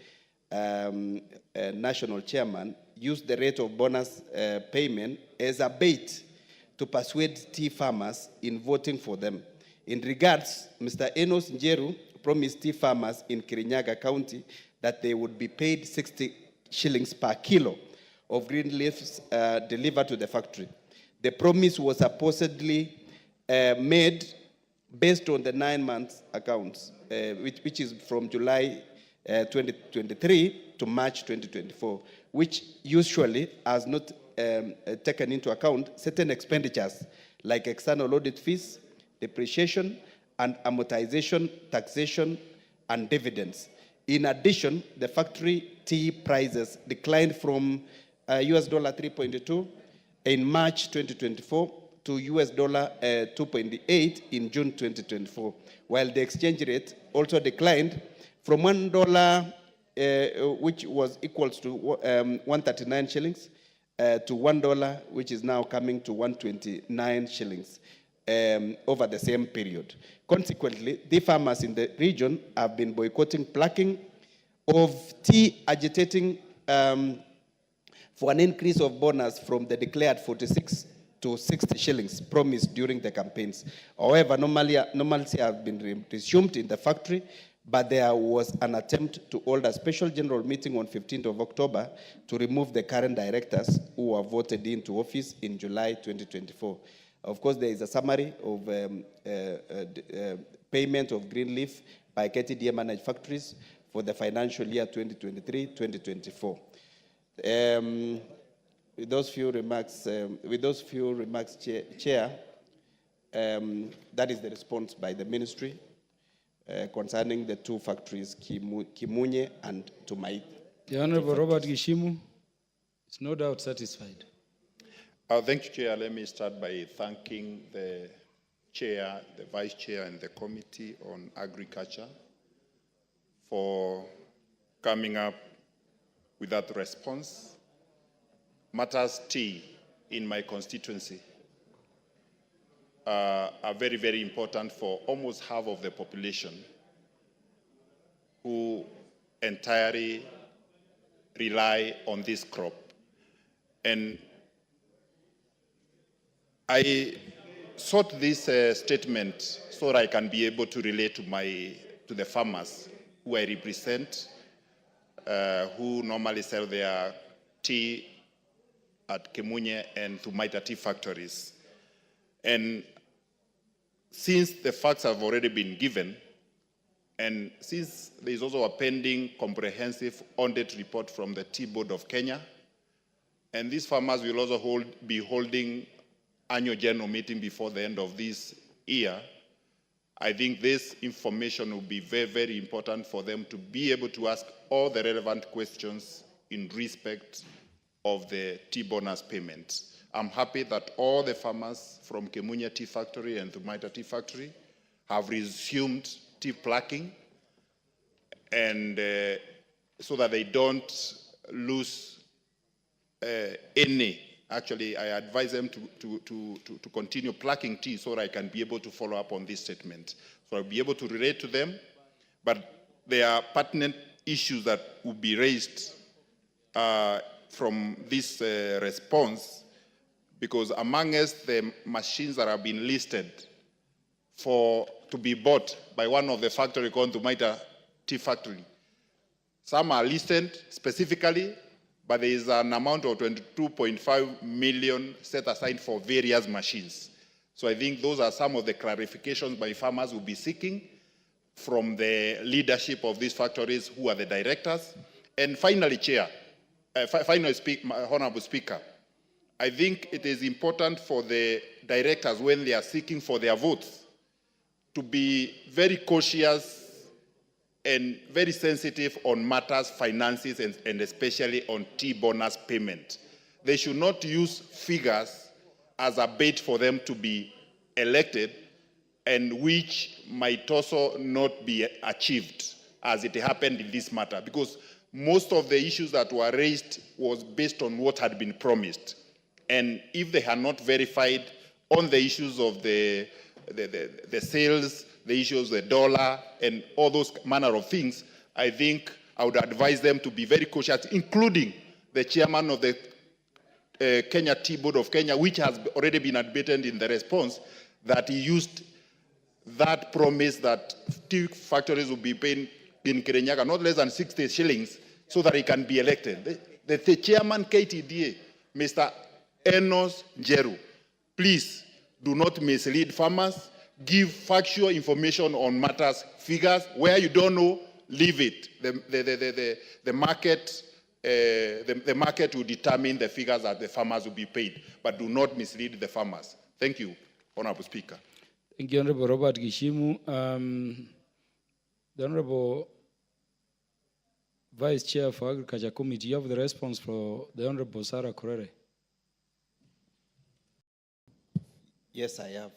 national chairman, used the rate of bonus payment as a bait to persuade tea farmers in voting for them. In regards, Mr. Enos Njeru promised tea farmers in Kirinyaga County that they would be paid 60 shillings per kilo of green leaves delivered to the factory. The promise was supposedly made based on the 9 months accounts, which is from July 2023 to March 2024, which usually has not taken into account certain expenditures like external audit fees, depreciation and amortization, taxation, and dividends. In addition, the factory tea prices declined from US dollar 3.2 in March 2024 to US dollar 2.8 in June 2024, while the exchange rate also declined from $1, which was equal to 139 shillings to $1, which is now coming to 129 shillings over the same period. Consequently, the farmers in the region have been boycotting plucking of tea, agitating for an increase of bonus from the declared 46 to 60 shillings promised during the campaigns. However, normalcy have been resumed in the factory, but there was an attempt to hold a special general meeting on 15th of October to remove the current directors who were voted into office in July 2024. Of course, there is a summary of payment of green leaf by KTDA managed factories for the financial year 2023-2024. With those few remarks, Chair, that is the response by the ministry concerning the two factories, Kimunye and Tumait. The Honorable Robert Gishimu is no doubt satisfied. Thank you, Chair. Let me start by thanking the Chair, the Vice Chair, and the Committee on Agriculture for coming up with that response. Matters tea in my constituency are very, very important for almost half of the population who entirely rely on this crop. And I sought this statement so that I can be able to relate to the farmers who I represent, who normally sell their tea at Kimunye and Thumaita tea factories. And since the facts have already been given, and since there is also a pending comprehensive audit report from the Tea Board of Kenya, and these farmers will also be holding annual general meeting before the end of this year, I think this information will be very, very important for them to be able to ask all the relevant questions in respect of the tea bonus payment. I'm happy that all the farmers from Kemunya Tea Factory and Thumaita Tea Factory have resumed tea plucking, and so that they don't lose any. Actually, I advise them to continue plucking tea so that I can be able to follow up on this statement. So I'll be able to relate to them, but there are pertinent issues that will be raised from this response, because among us, the machines that have been listed to be bought by one of the factory called Thumaita Tea Factory, some are listed specifically, but there is an amount of 22.5 million set aside for various machines. So I think those are some of the clarifications my farmers will be seeking from the leadership of these factories, who are the directors. And finally, Chair, Honorable Speaker, I think it is important for the directors, when they are seeking for their votes, to be very cautious and very sensitive on matters, finances, and especially on tea bonus payment. They should not use figures as a bait for them to be elected, and which might also not be achieved, as it happened in this matter, because most of the issues that were raised was based on what had been promised. And if they had not verified on the issues of the sales, the issues, the dollar, and all those manner of things, I think I would advise them to be very cautious, including the chairman of the Kenya Tea Board of Kenya, which has already been admitted in the response, that he used that promise that tea factories will be paying in Kirinyaga not less than 60 shillings so that he can be elected. The chairman KTDA, Mr. Enos Njeru, please do not mislead farmers. Give factual information on matters, figures. Where you don't know, leave it. The market will determine the figures that the farmers will be paid, but do not mislead the farmers. Thank you, Honorable Speaker. Thank you, Honorable Robert Gishimu. The Honorable Vice Chair for Agriculture Committee, you have the response for the Honorable Sarah Kurere. Yes, I have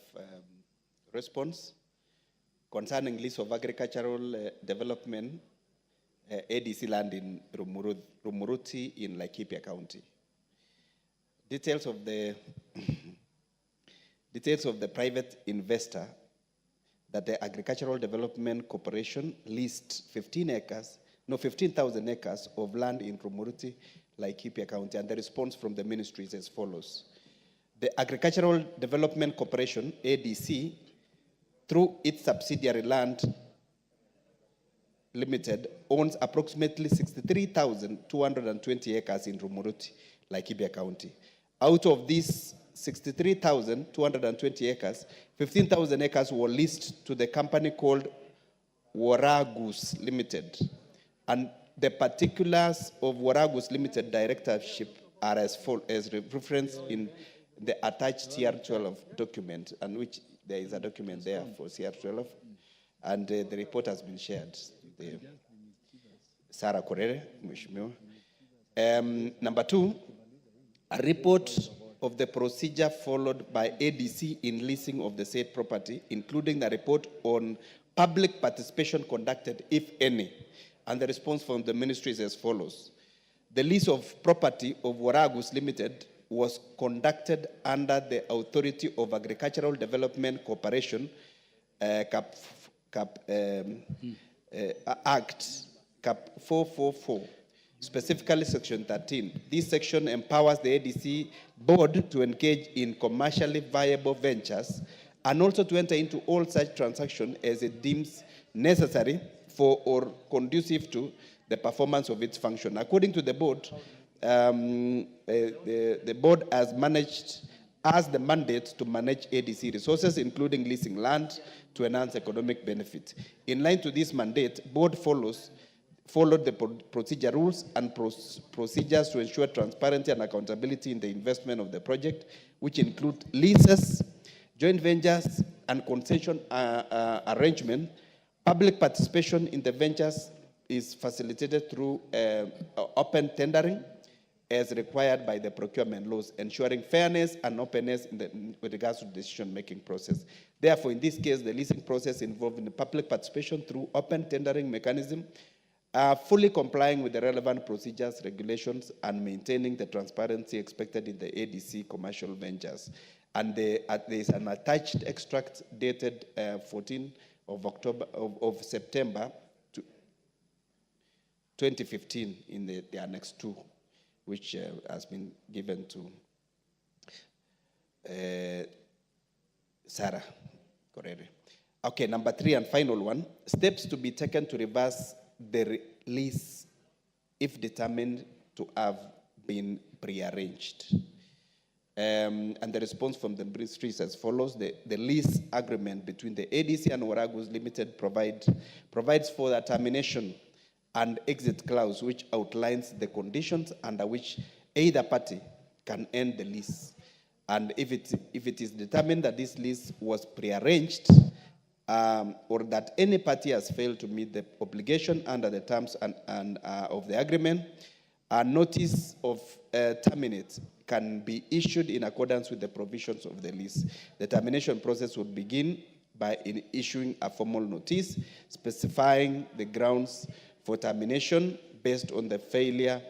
response concerning lease of agricultural development, ADC land in Rumuruti in Laikipia County. details of the private investor that the Agricultural Development Corporation leased 15,000 acres of land in Rumuruti, Laikipia County, and the response from the ministry is as follows. The Agricultural Development Corporation, ADC, through its subsidiary Land Limited, owns approximately 63,220 acres in Rumuruti, Laikipia County. Out of these 63,220 acres, 15,000 acres were leased to the company called Waragus Limited. And the particulars of Waragus Limited directorship are as referenced in the attached CR12 document, and which there is a document there for CR12, and the report has been shared. Sarah Korere, Mheshimiwa. Number two, a report of the procedure followed by ADC in leasing of the said property, including the report on public participation conducted, if any. And the response from the ministry is as follows. The lease of property of Waragus Limited was conducted under the Authority of Agricultural Development Corporation Act, Cap 444, specifically Section 13. This section empowers the ADC board to engage in commercially viable ventures and also to enter into all such transactions as it deems necessary for or conducive to the performance of its function. According to the board, the board has the mandate to manage ADC resources, including leasing land to enhance economic benefit. In line to this mandate, board followed the procedure rules and procedures to ensure transparency and accountability in the investment of the project, which include leases, joint ventures, and concession arrangement. Public participation in the ventures is facilitated through open tendering as required by the procurement laws, ensuring fairness and openness with regards to the decision-making process. Therefore, in this case, the leasing process involved in the public participation through open tendering mechanism, fully complying with the relevant procedures, regulations, and maintaining the transparency expected in the ADC commercial ventures. And there is an attached extract dated 14 of September 2015 in the Annex 2, which has been given to Sarah Korere. Okay, number 3 and final one, steps to be taken to reverse the lease if determined to have been prearranged. And the response from the ministry is as follows. The lease agreement between the ADC and Waragus Limited provides for the termination and exit clause, which outlines the conditions under which either party can end the lease. And if it is determined that this lease was prearranged, or that any party has failed to meet the obligation under the terms of the agreement, a notice of terminate can be issued in accordance with the provisions of the lease. The termination process will begin by issuing a formal notice specifying the grounds for termination based on the failure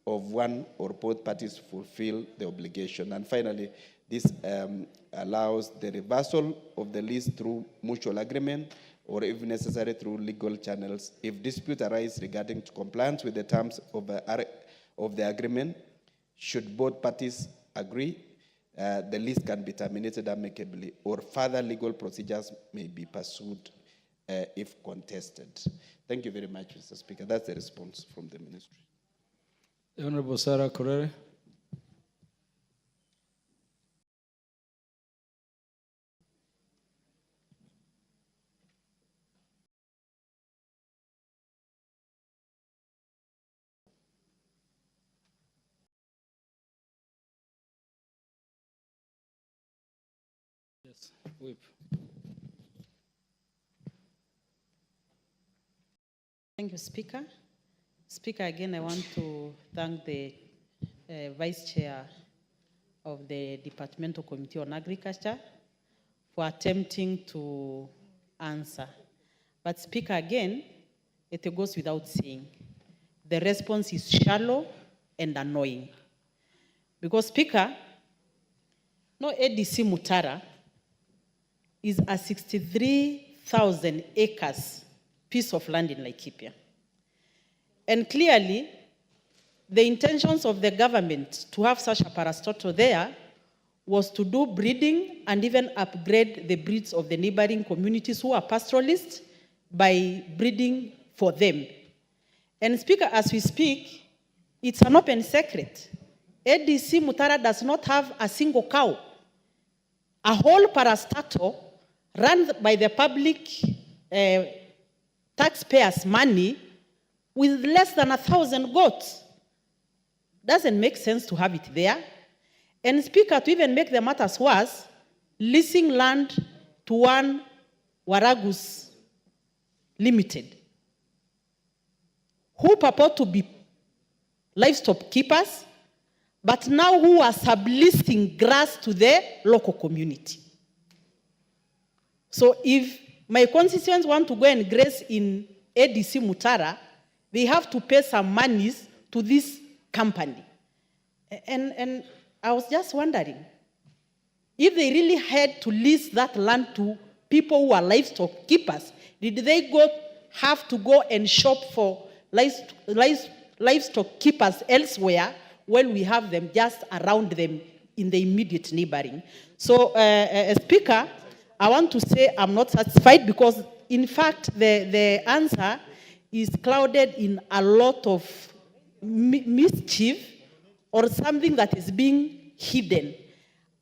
of one or both parties to fulfill the obligation. And finally, this allows the reversal of the lease through mutual agreement or, if necessary, through legal channels. If dispute arises regarding compliance with the terms of the agreement, should both parties agree, the lease can be terminated amicably, or further legal procedures may be pursued if contested. Thank you very much, Mr. Speaker. That's the response from the ministry. The Honorable Sarah Korere. Yes, whip. Thank you, Speaker. Speaker, again, I want to thank the Vice Chair of the Departmental Committee on Agriculture for attempting to answer. But Speaker, again, it goes without saying, the response is shallow and annoying. Because Speaker, No, ADC Mutara is a 63,000 acres piece of land in Laikipia. And clearly, the intentions of the government to have such a parastatal there was to do breeding and even upgrade the breeds of the neighboring communities who are pastoralists by breeding for them. And Speaker, as we speak, it's an open secret. ADC Mutara does not have a single cow. A whole parastatal run by the public taxpayers' money with less than 1,000 goats. Doesn't make sense to have it there. And Speaker, to even make the matters worse, leasing land to one Waragus Limited, who purport to be livestock keepers, but now who are subleasing grass to the local community. So if my constituents want to go and graze in ADC Mutara, they have to pay some monies to this company. And I was just wondering, if they really had to lease that land to people who are livestock keepers, did they have to go and shop for livestock keepers elsewhere when we have them just around them in the immediate neighboring? So, Speaker, I want to say I'm not satisfied because, in fact, the answer is clouded in a lot of mischief or something that is being hidden.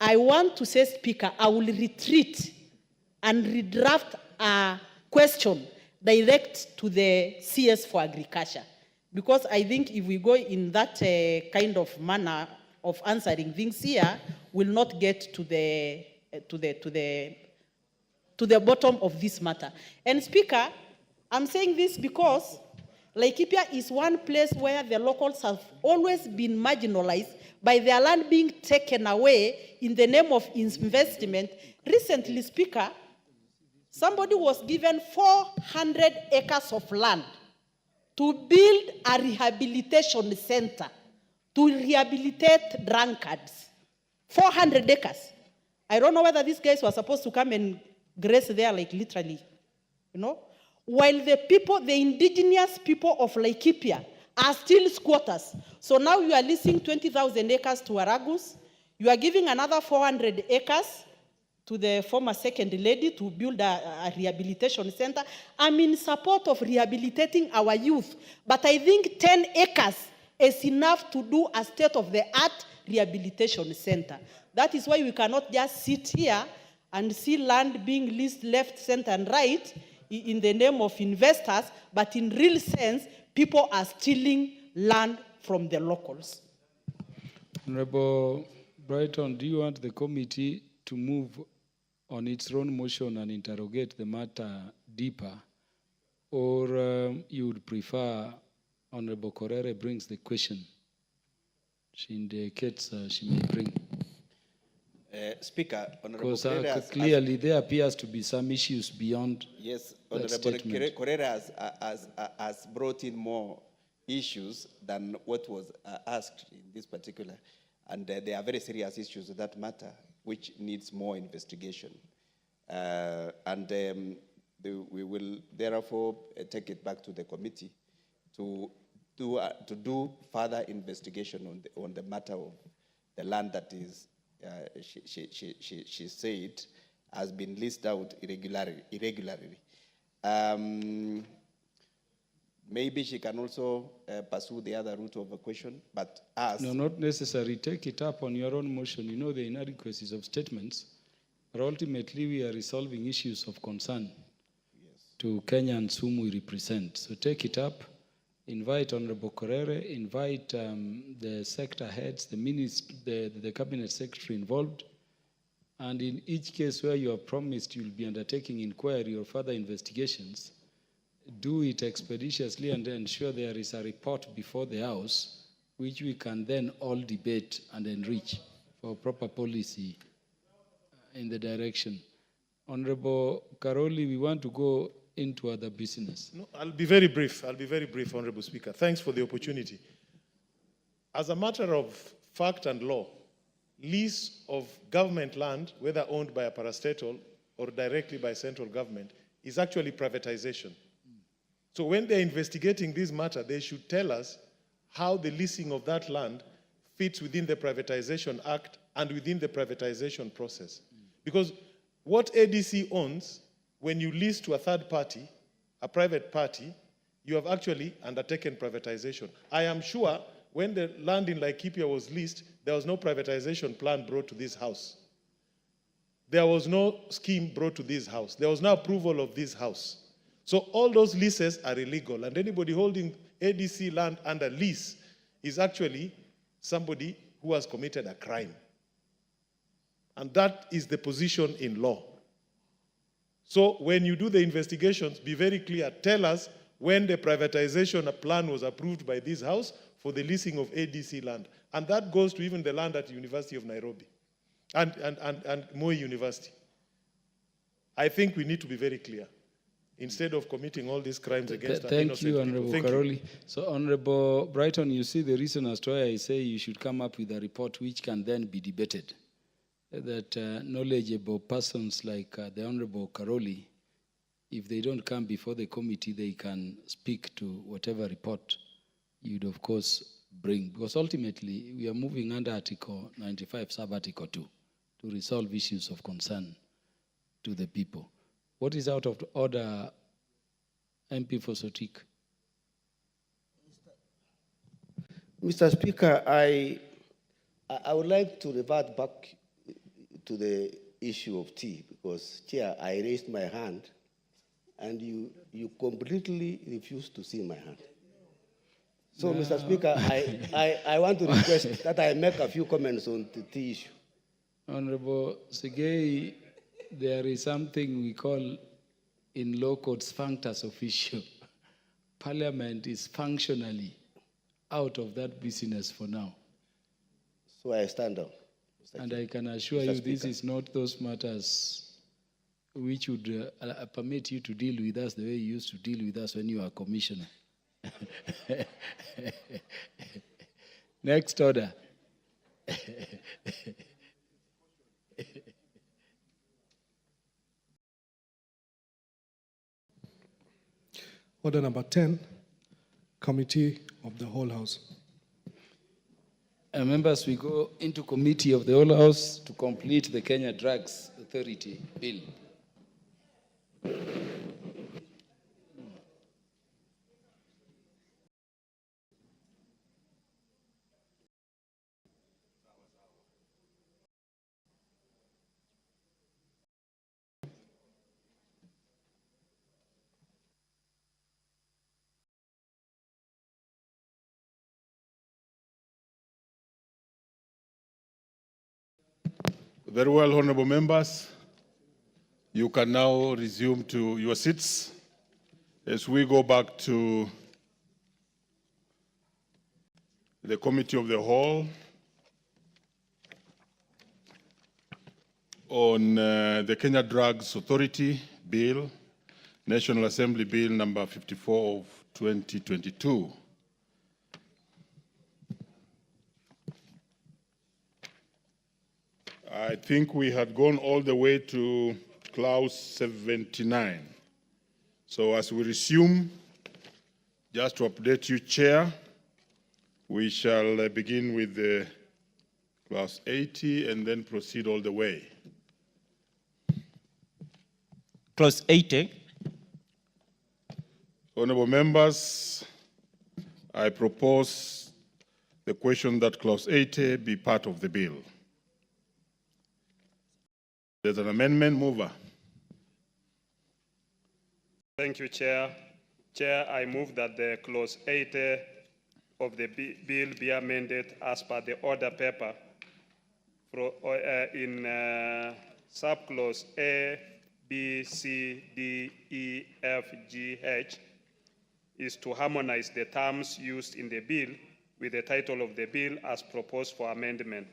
I want to say, Speaker, I will retreat and redraft a question direct to the CS for Agriculture. Because I think if we go in that kind of manner of answering things here, we'll not get to the bottom of this matter. And Speaker, I'm saying this because Laikipia is one place where the locals have always been marginalized by their land being taken away in the name of investment. Recently, Speaker, somebody was given 400 acres of land to build a rehabilitation center to rehabilitate drunkards. 400 acres. I don't know whether these guys were supposed to come and graze there, like literally, you know? While the people, the indigenous people of Laikipia are still squatters. So now you are leasing 20,000 acres to Waragus. You are giving another 400 acres to the former second lady to build a rehabilitation center. I'm in support of rehabilitating our youth, but I think 10 acres is enough to do a state-of-the-art rehabilitation center. That is why we cannot just sit here and see land being leased left, center, and right in the name of investors, but in real sense, people are stealing land from the locals. Honorable Brighton, do you want the committee to move on its own motion and interrogate the matter deeper, or you would prefer Honorable Korere brings the question? She indicates she may bring. Speaker, Honorable Because clearly there appears to be some issues beyond. Yes, Honorable Korere has brought in more issues than what was asked in this particular, and there are very serious issues that matter, which needs more investigation. We will therefore take it back to the committee to do further investigation on the matter of the land that is, she said, has been leased out irregularly. Maybe she can also pursue the other route of a question, but as... No, not necessary. Take it up on your own motion. You know the inadequacies of statements, but ultimately we are resolving issues of concern to Kenyans whom we represent. So take it up, invite Honorable Korere, invite the sector heads, the cabinet secretary involved, and in each case where you have promised you'll be undertaking inquiry or further investigations, do it expeditiously and ensure there is a report before the House, which we can then all debate and enrich for proper policy in the direction. Honorable Karoli, we want to go into other business. No, I'll be very brief, Honorable Speaker. Thanks for the opportunity. As a matter of fact and law, lease of government land, whether owned by a parastatal or directly by central government, is actually privatization. So when they're investigating this matter, they should tell us how the leasing of that land fits within the Privatization Act and within the privatization process. Because what ADC owns, when you lease to a third party, a private party, you have actually undertaken privatization. I am sure when the land in Laikipia was leased, there was no privatization plan brought to this house. There was no scheme brought to this house. There was no approval of this house. So all those leases are illegal, and anybody holding ADC land under lease is actually somebody who has committed a crime. And that is the position in law. So when you do the investigations, be very clear. Tell us when the privatization plan was approved by this house for the leasing of ADC land. And that goes to even the land at the University of Nairobi and Moi University. I think we need to be very clear instead of committing all these crimes against innocent people. Thank you, Honorable Karoli. So, Honorable Brighton, you see the reason as to why I say you should come up with a report which can then be debated. That knowledgeable persons like the Honorable Karoli, if they don't come before the committee, they can speak to whatever report you'd, of course, bring. Because ultimately, we are moving under Article 95, Sub-Article 2, to resolve issues of concern to the people. What is out of order, MP for Sotik? Mr. Speaker, I would like to revert back to the issue of tea, because, Chair, I raised my hand, and you completely refused to see my hand. So, no. Mr. Speaker, I want to request that I make a few comments on the tea issue. Honorable Segei, there is something we call in law court sphincters official. Parliament is functionally out of that business for now. So I stand down. And I can assure you this is not those matters which would permit you to deal with us the way you used to deal with us when you were commissioner. Next order. Order number 10, Committee of the Whole House. Members, we go into Committee of the Whole House to complete the Kenya Drugs Authority Bill. Very well, honorable members. You can now resume to your seats as we go back to the Committee of the Whole on the Kenya Drugs Authority Bill, National Assembly Bill number 54 of 2022. I think we had gone all the way to clause 79. So as we resume, just to update you, Chair, we shall begin with the clause 80 and then proceed all the way. Clause 80. Honorable members, I propose the question that clause 80 be part of the bill. There's an amendment. Mover. Thank you, Chair. Chair, I move that the clause 80 of the bill be amended as per the order paper in subclause A, B, C, D, E, F, G, H is to harmonize the terms used in the bill with the title of the bill as proposed for amendment.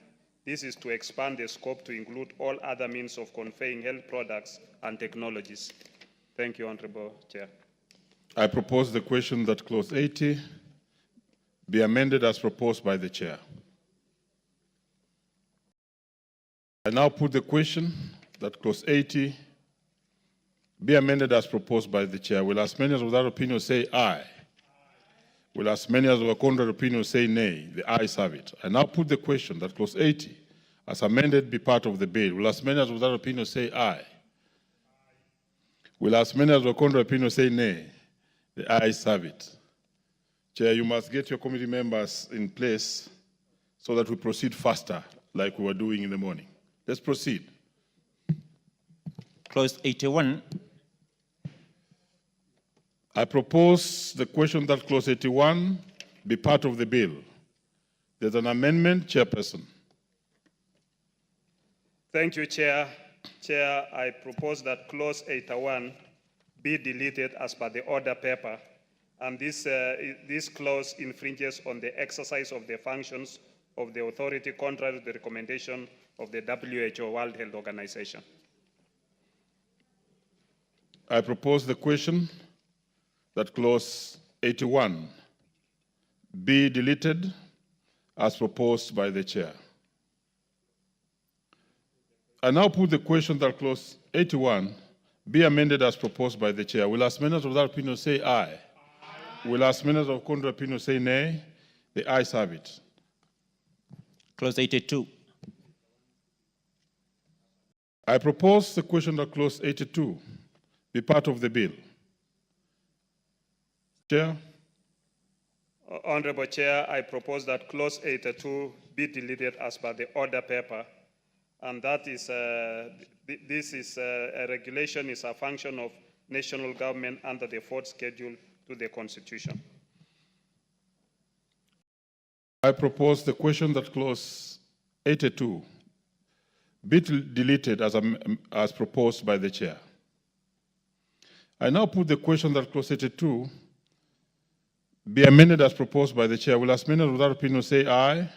This is to expand the scope to include all other means of conveying health products and technologies. Thank you, Honorable Chair. I propose the question that clause 80 be amended as proposed by the Chair. I now put the question that clause 80 be amended as proposed by the chair. Will as many as of that opinion say aye? Will as many as of a contrary opinion say nay? The ayes have it. I now put the question that clause 80 as amended be part of the bill. Will as many as of that opinion say aye? Will as many as of a contrary opinion say nay? The ayes have it. Chair, you must get your committee members in place so that we proceed faster like we were doing in the morning. Let's proceed. Clause 81. I propose the question that clause 81 be part of the bill. There's an amendment, Chairperson. Thank you, Chair. Chair, I propose that clause 81 be deleted as per the order paper. And this clause infringes on the exercise of the functions of the authority contrary to the recommendation of the WHO, World Health Organization. I propose the question that clause 81 be deleted as proposed by the chair. I now put the question that clause 81 be amended as proposed by the chair. Will as many as of that opinion say aye? Will as many as of contrary opinion say nay? The ayes have it. Clause 82. I propose the question that clause 82 be part of the bill. Chair. Honorable Chair, I propose that clause 82 be deleted as per the order paper. And that is, this is a regulation is a function of national government under the fourth schedule to the Constitution. I propose the question that clause 82 be deleted as proposed by the chair. I now put the question that clause 82 be amended as proposed by the chair. Will as many as without opinion say aye?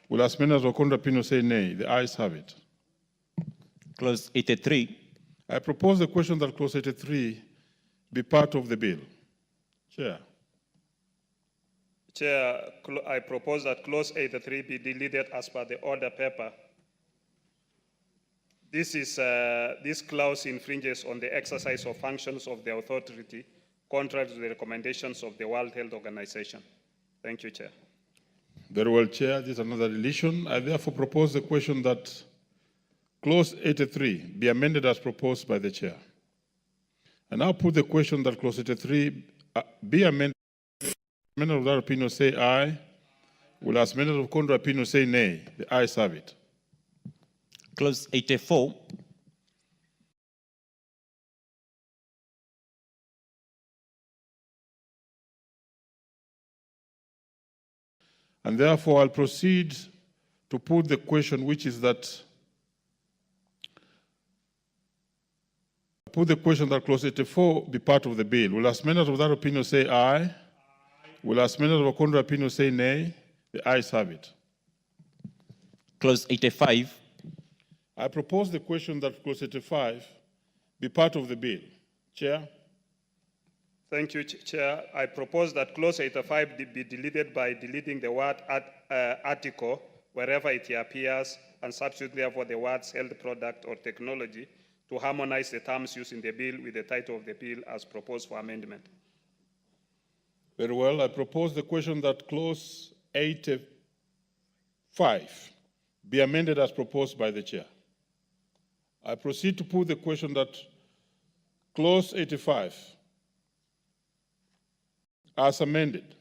Will as many as of contrary opinion say nay? The ayes have it. Clause 83. I propose the question that clause 83 be part of the bill. Chair. Chair, I propose that clause 83 be deleted as per the order paper. This clause infringes on the exercise of functions of the authority contrary to the recommendations of the World Health Organization. Thank you, Chair. Very well, Chair. This is another deletion. I therefore propose the question that clause 83 be amended as proposed by the chair. I now put the question that clause 83 be amended. Men of that opinion say aye. Will as many of contrary opinion say nay? The ayes have it. Clause 84. And therefore, I'll proceed to put the question, which is that clause 84 be part of the bill. Will as many of that opinion say aye? Will as many of a contrary opinion say nay? The ayes have it. Clause 85. I propose the question that clause 85 be part of the bill. Chair. Thank you, Chair. I propose that clause 85 be deleted by deleting the word article wherever it appears and substitute therefore the words health product or technology to harmonize the terms used in the bill with the title of the bill as proposed for amendment. Very well. I propose the question that clause 85 be amended as proposed by the chair. I proceed to put the question that clause 85 as amended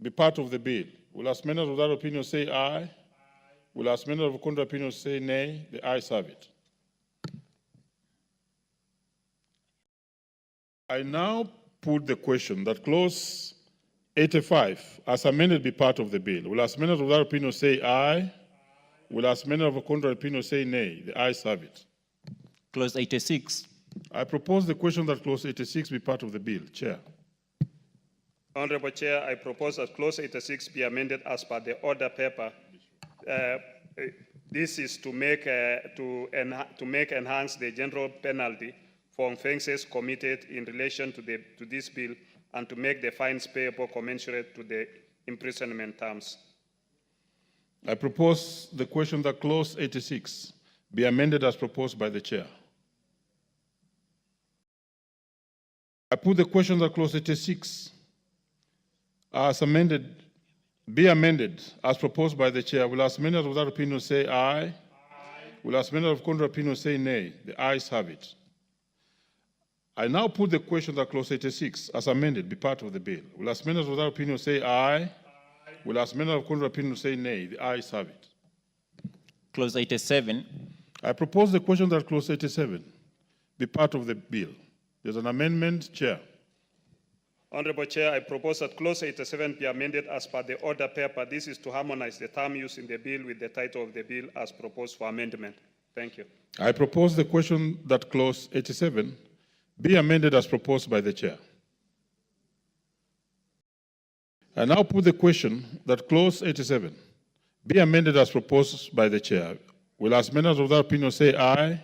be part of the bill. Will as many of that opinion say aye? Will as many of the contrary opinion say nay? The ayes have it. I now put the question that clause 85 as amended be part of the bill. Will as many of that opinion say aye? Will as many of the contrary opinion say nay? The ayes have it. Clause 86. I propose the question that clause 86 be part of the bill. Chair. Honorable Chair, I propose that clause 86 be amended as per the order paper. This is to make enhance the general penalty for offences committed in relation to this bill and to make the fines payable commensurate to the imprisonment terms. I propose the question that clause 86 be amended as proposed by the chair. I put the question that clause 86 as amended, be amended as proposed by the chair. Will as many as without opinion say aye? Will as many of contrary opinion say nay? The ayes have it. I now put the question that clause 86 as amended be part of the bill. Will as many as without opinion say aye? Will as many of contrary opinion say nay? The ayes have it. Clause 87. I propose the question that clause 87 be part of the bill. There's an amendment, Chair. Honorable Chair, I propose that clause 87 be amended as per the order paper. This is to harmonize the term used in the bill with the title of the bill as proposed for amendment. Thank you. I propose the question that clause 87 be amended as proposed by the chair. I now put the question that clause 87 be amended as proposed by the chair. Will as many as of that opinion say aye?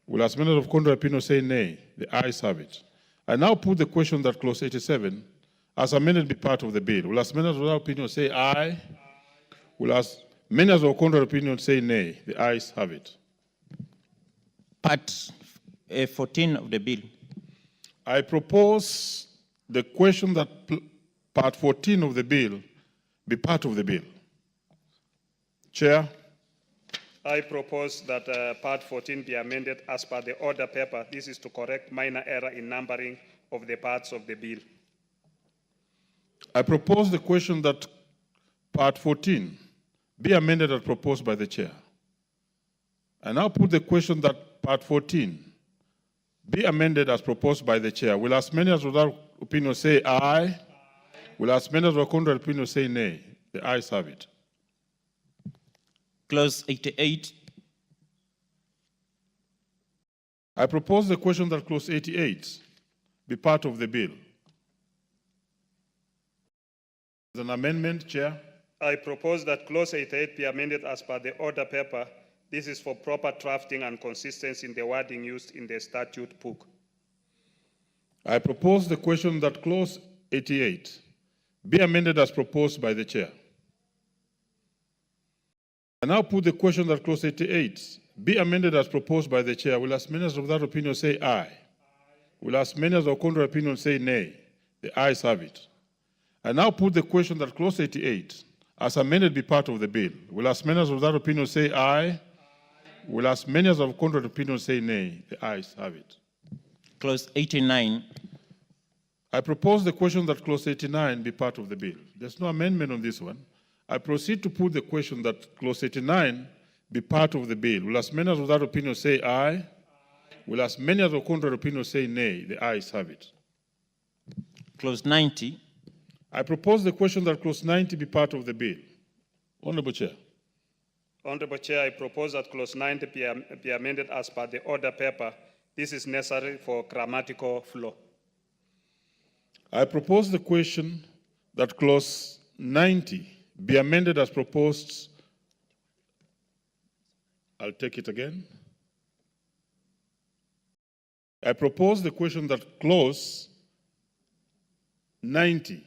Will as many of contrary opinion say nay? The ayes have it. I now put the question that clause 87 as amended be part of the bill. Will as many as of that opinion say aye? Will as many as of contrary opinion say nay? The ayes have it. Part 14 of the bill. I propose the question that part 14 of the bill be part of the bill. Chair. I propose that part 14 be amended as per the order paper. This is to correct minor error in numbering of the parts of the bill. I propose the question that part 14 be amended as proposed by the chair. I now put the question that part 14 be amended as proposed by the chair. Will as many as without opinion say aye? Will as many as without contrary opinion say nay? The ayes have it. Clause 88. I propose the question that clause 88 be part of the bill. There's an amendment, Chair. I propose that clause 88 be amended as per the order paper. This is for proper drafting and consistency in the wording used in the statute book. I propose the question that clause 88 be amended as proposed by the chair. I now put the question that clause 88 be amended as proposed by the chair. Will as many as of that opinion say aye? Will as many as of contrary opinion say nay? The ayes have it. I now put the question that clause 88 as amended be part of the bill. Will as many as of that opinion say aye? Will as many as of contrary opinion say nay? The ayes have it. Clause 89. I propose the question that clause 89 be part of the bill. There's no amendment on this one. I proceed to put the question that clause 89 be part of the bill. Will as many as of that opinion say aye? Will as many as of contrary opinion say nay? The ayes have it. Clause 90. I propose the question that clause 90 be part of the bill. Honorable Chair. Honorable Chair, I propose that clause 90 be amended as per the order paper. This is necessary for grammatical flow. I propose the question that clause 90 be amended as proposed. I'll take it again. I propose the question that clause 90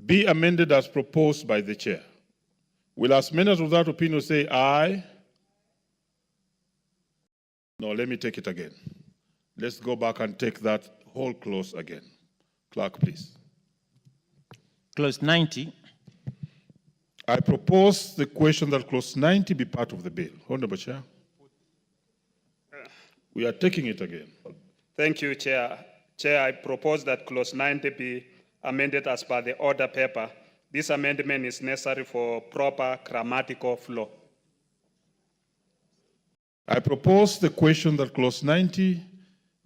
be amended as proposed by the chair. Will as many as of that opinion say aye? No, let me take it again. Let's go back and take that whole clause again. Clerk, please. Clause 90. I propose the question that clause 90 be part of the bill. Honorable Chair. We are taking it again. Thank you, Chair. Chair, I propose that clause 90 be amended as per the order paper. This amendment is necessary for proper grammatical flow. I propose the question that clause 90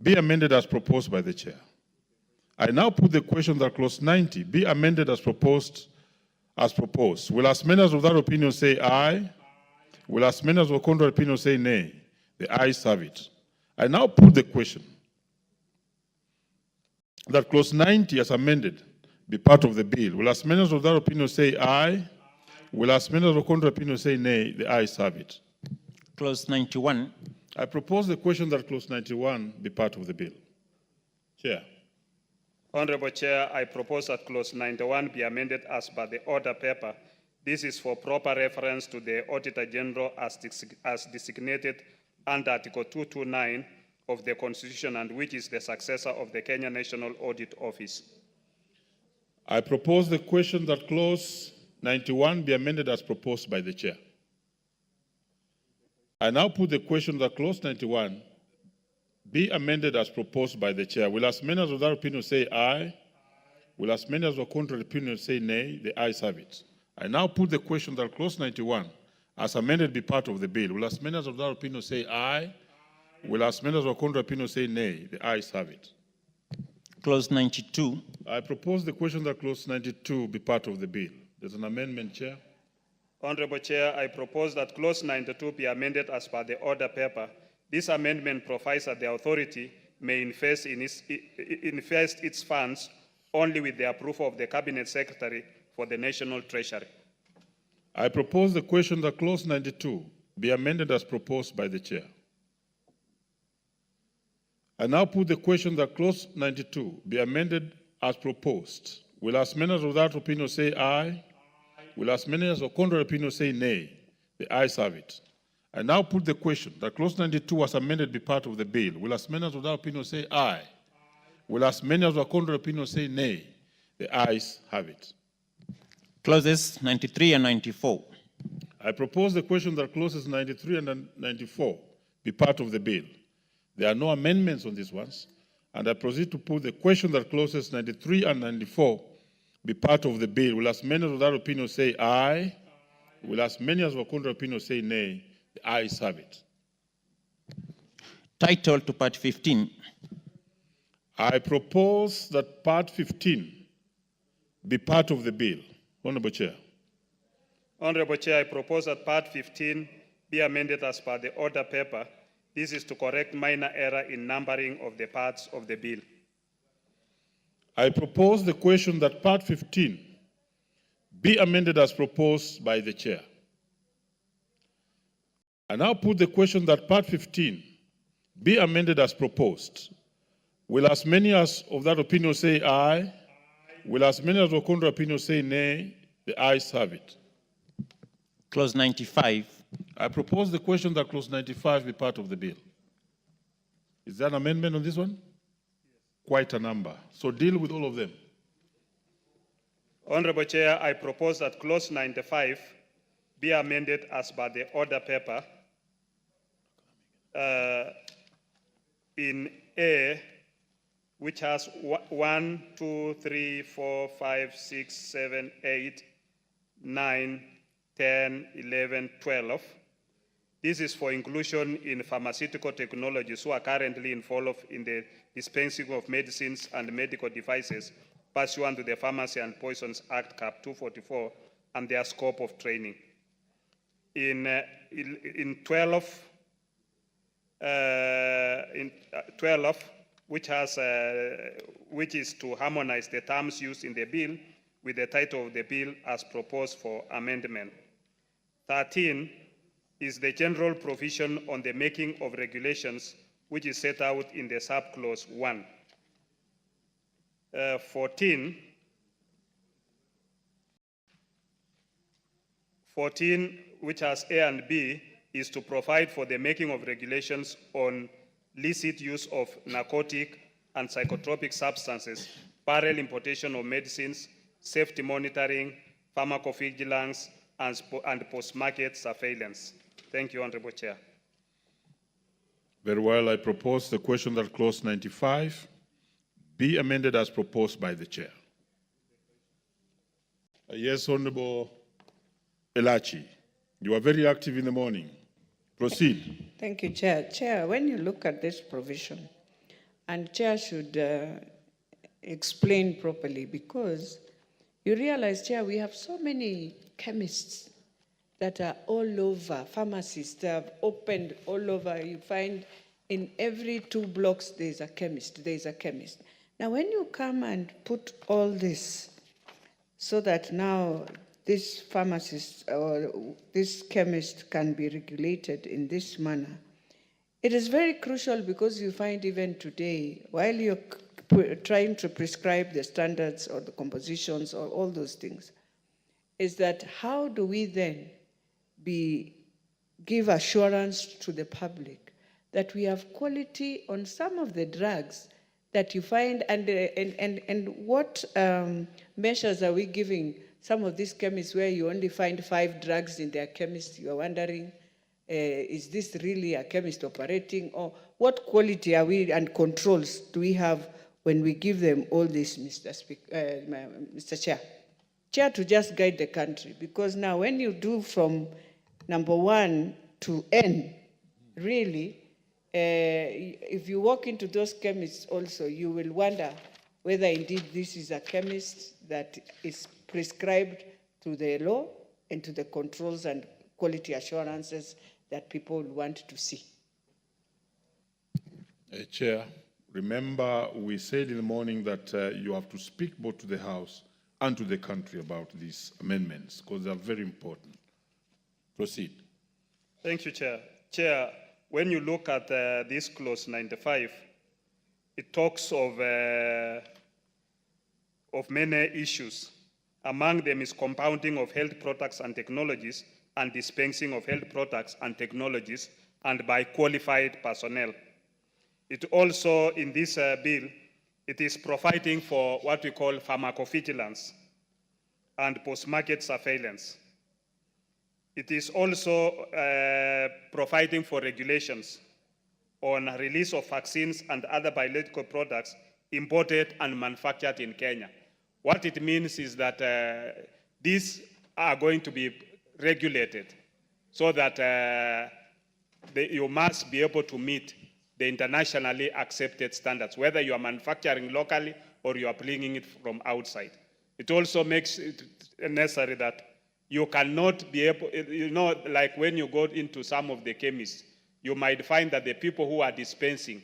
be amended as proposed by the chair. I now put the question that clause 90 be amended as proposed. Will as many as of that opinion say aye? Will as many as of contrary opinion say nay? The ayes have it. I now put the question that clause 90 as amended be part of the bill. Will as many as of that opinion say aye? Will as many as of contrary opinion say nay? The ayes have it. Clause 91. I propose the question that clause 91 be part of the bill. Chair. Honorable Chair, I propose that clause 91 be amended as per the order paper. This is for proper reference to the Auditor General as designated under Article 229 of the Constitution, and which is the successor of the Kenya National Audit Office. I propose the question that clause 91 be amended as proposed by the chair. I now put the question that clause 91 be amended as proposed by the chair. Will as many as of that opinion say aye? Will as many as of contrary opinion say nay? The ayes have it. I now put the question that clause 91 as amended be part of the bill. Will as many as of that opinion say aye? Will as many as of contrary opinion say nay? The ayes have it. Clause 92. I propose the question that clause 92 be part of the bill. There's an amendment, Chair. Honorable Chair, I propose that clause 92 be amended as per the order paper. This amendment provides that the authority may invest its funds only with the approval of the Cabinet Secretary for the National Treasury. I propose the question that clause 92 be amended as proposed by the chair. I now put the question that clause 92 be amended as proposed. Will as many as of that opinion say aye? Will as many as of contrary opinion say nay? The ayes have it. I now put the question that clause 92 as amended be part of the bill. Will as many as of that opinion say aye? Will as many as of contrary opinion say nay? The ayes have it. Clauses 93 and 94. I propose the question that clauses 93 and 94 be part of the bill. There are no amendments on these ones, and I proceed to put the question that clauses 93 and 94 be part of the bill. Will as many of that opinion say aye? Will as many as of contrary opinion say nay? The ayes have it. Title to Part 15. I propose that Part 15 be part of the bill. Honorable Chair. Honorable Chair, I propose that Part 15 be amended as per the order paper. This is to correct minor error in numbering of the parts of the bill. I propose the question that Part 15 be amended as proposed by the chair. I now put the question that Part 15 be amended as proposed. Will as many as of that opinion say aye? Will as many as of contrary opinion say nay? The ayes have it. Clause 95. I propose the question that clause 95 be part of the bill. Is there an amendment on this one? Quite a number. So deal with all of them. Honorable Chair, I propose that clause 95 be amended as per the order paper. In A, which has 1, 2, 3, 4, 5, 6, 7, 8, 9, 10, 11, 12. This is for inclusion in pharmaceutical technologies who are currently involved in the dispensing of medicines and medical devices pursuant to the Pharmacy and Poisons Act, Cap 244, and their scope of training. In 12, which is to harmonize the terms used in the bill with the title of the bill as proposed for amendment. 13 is the general provision on the making of regulations, which is set out in the subclause 1. 14, which has A and B, is to provide for the making of regulations on licit use of narcotic and psychotropic substances, parallel importation of medicines, safety monitoring, pharmacovigilance, and post-market surveillance. Thank you, Honorable Chair. Very well. I propose the question that clause 95 be amended as proposed by the chair. Yes, Honorable Elachi. You are very active in the morning. Proceed. Thank you, Chair. Chair, when you look at this provision, and Chair should explain properly, because you realize, Chair, we have so many chemists that are all over, pharmacists that have opened all over. You find in every 2 blocks there's a chemist, there's a chemist. Now, when you come and put all this so that now this pharmacist or this chemist can be regulated in this manner, it is very crucial, because you find even today, while you're trying to prescribe the standards or the compositions or all those things, is that how do we then give assurance to the public that we have quality on some of the drugs that you find, and what measures are we giving some of these chemists where you only find 5 drugs in their chemist? You are wondering, is this really a chemist operating, or what quality are we and controls do we have when we give them all this, Mr. Chair? Chair, to just guide the country, because now when you do from number 1 to N, really, if you walk into those chemists also, you will wonder whether indeed this is a chemist that is prescribed to the law and to the controls and quality assurances that people want to see. Chair, remember we said in the morning that you have to speak both to the House and to the country about these amendments because they are very important. Proceed. Thank you, Chair. Chair, when you look at this clause 95, it talks of many issues. Among them is compounding of health products and technologies and dispensing of health products and technologies and by qualified personnel. It also, in this bill, it is providing for what we call pharmacovigilance and post-market surveillance. It is also providing for regulations on release of vaccines and other biological products imported and manufactured in Kenya. What it means is that these are going to be regulated so that you must be able to meet the internationally accepted standards, whether you are manufacturing locally or you are bringing it from outside. It also makes it necessary that you cannot be able, like when you go into some of the chemists, you might find that the people who are dispensing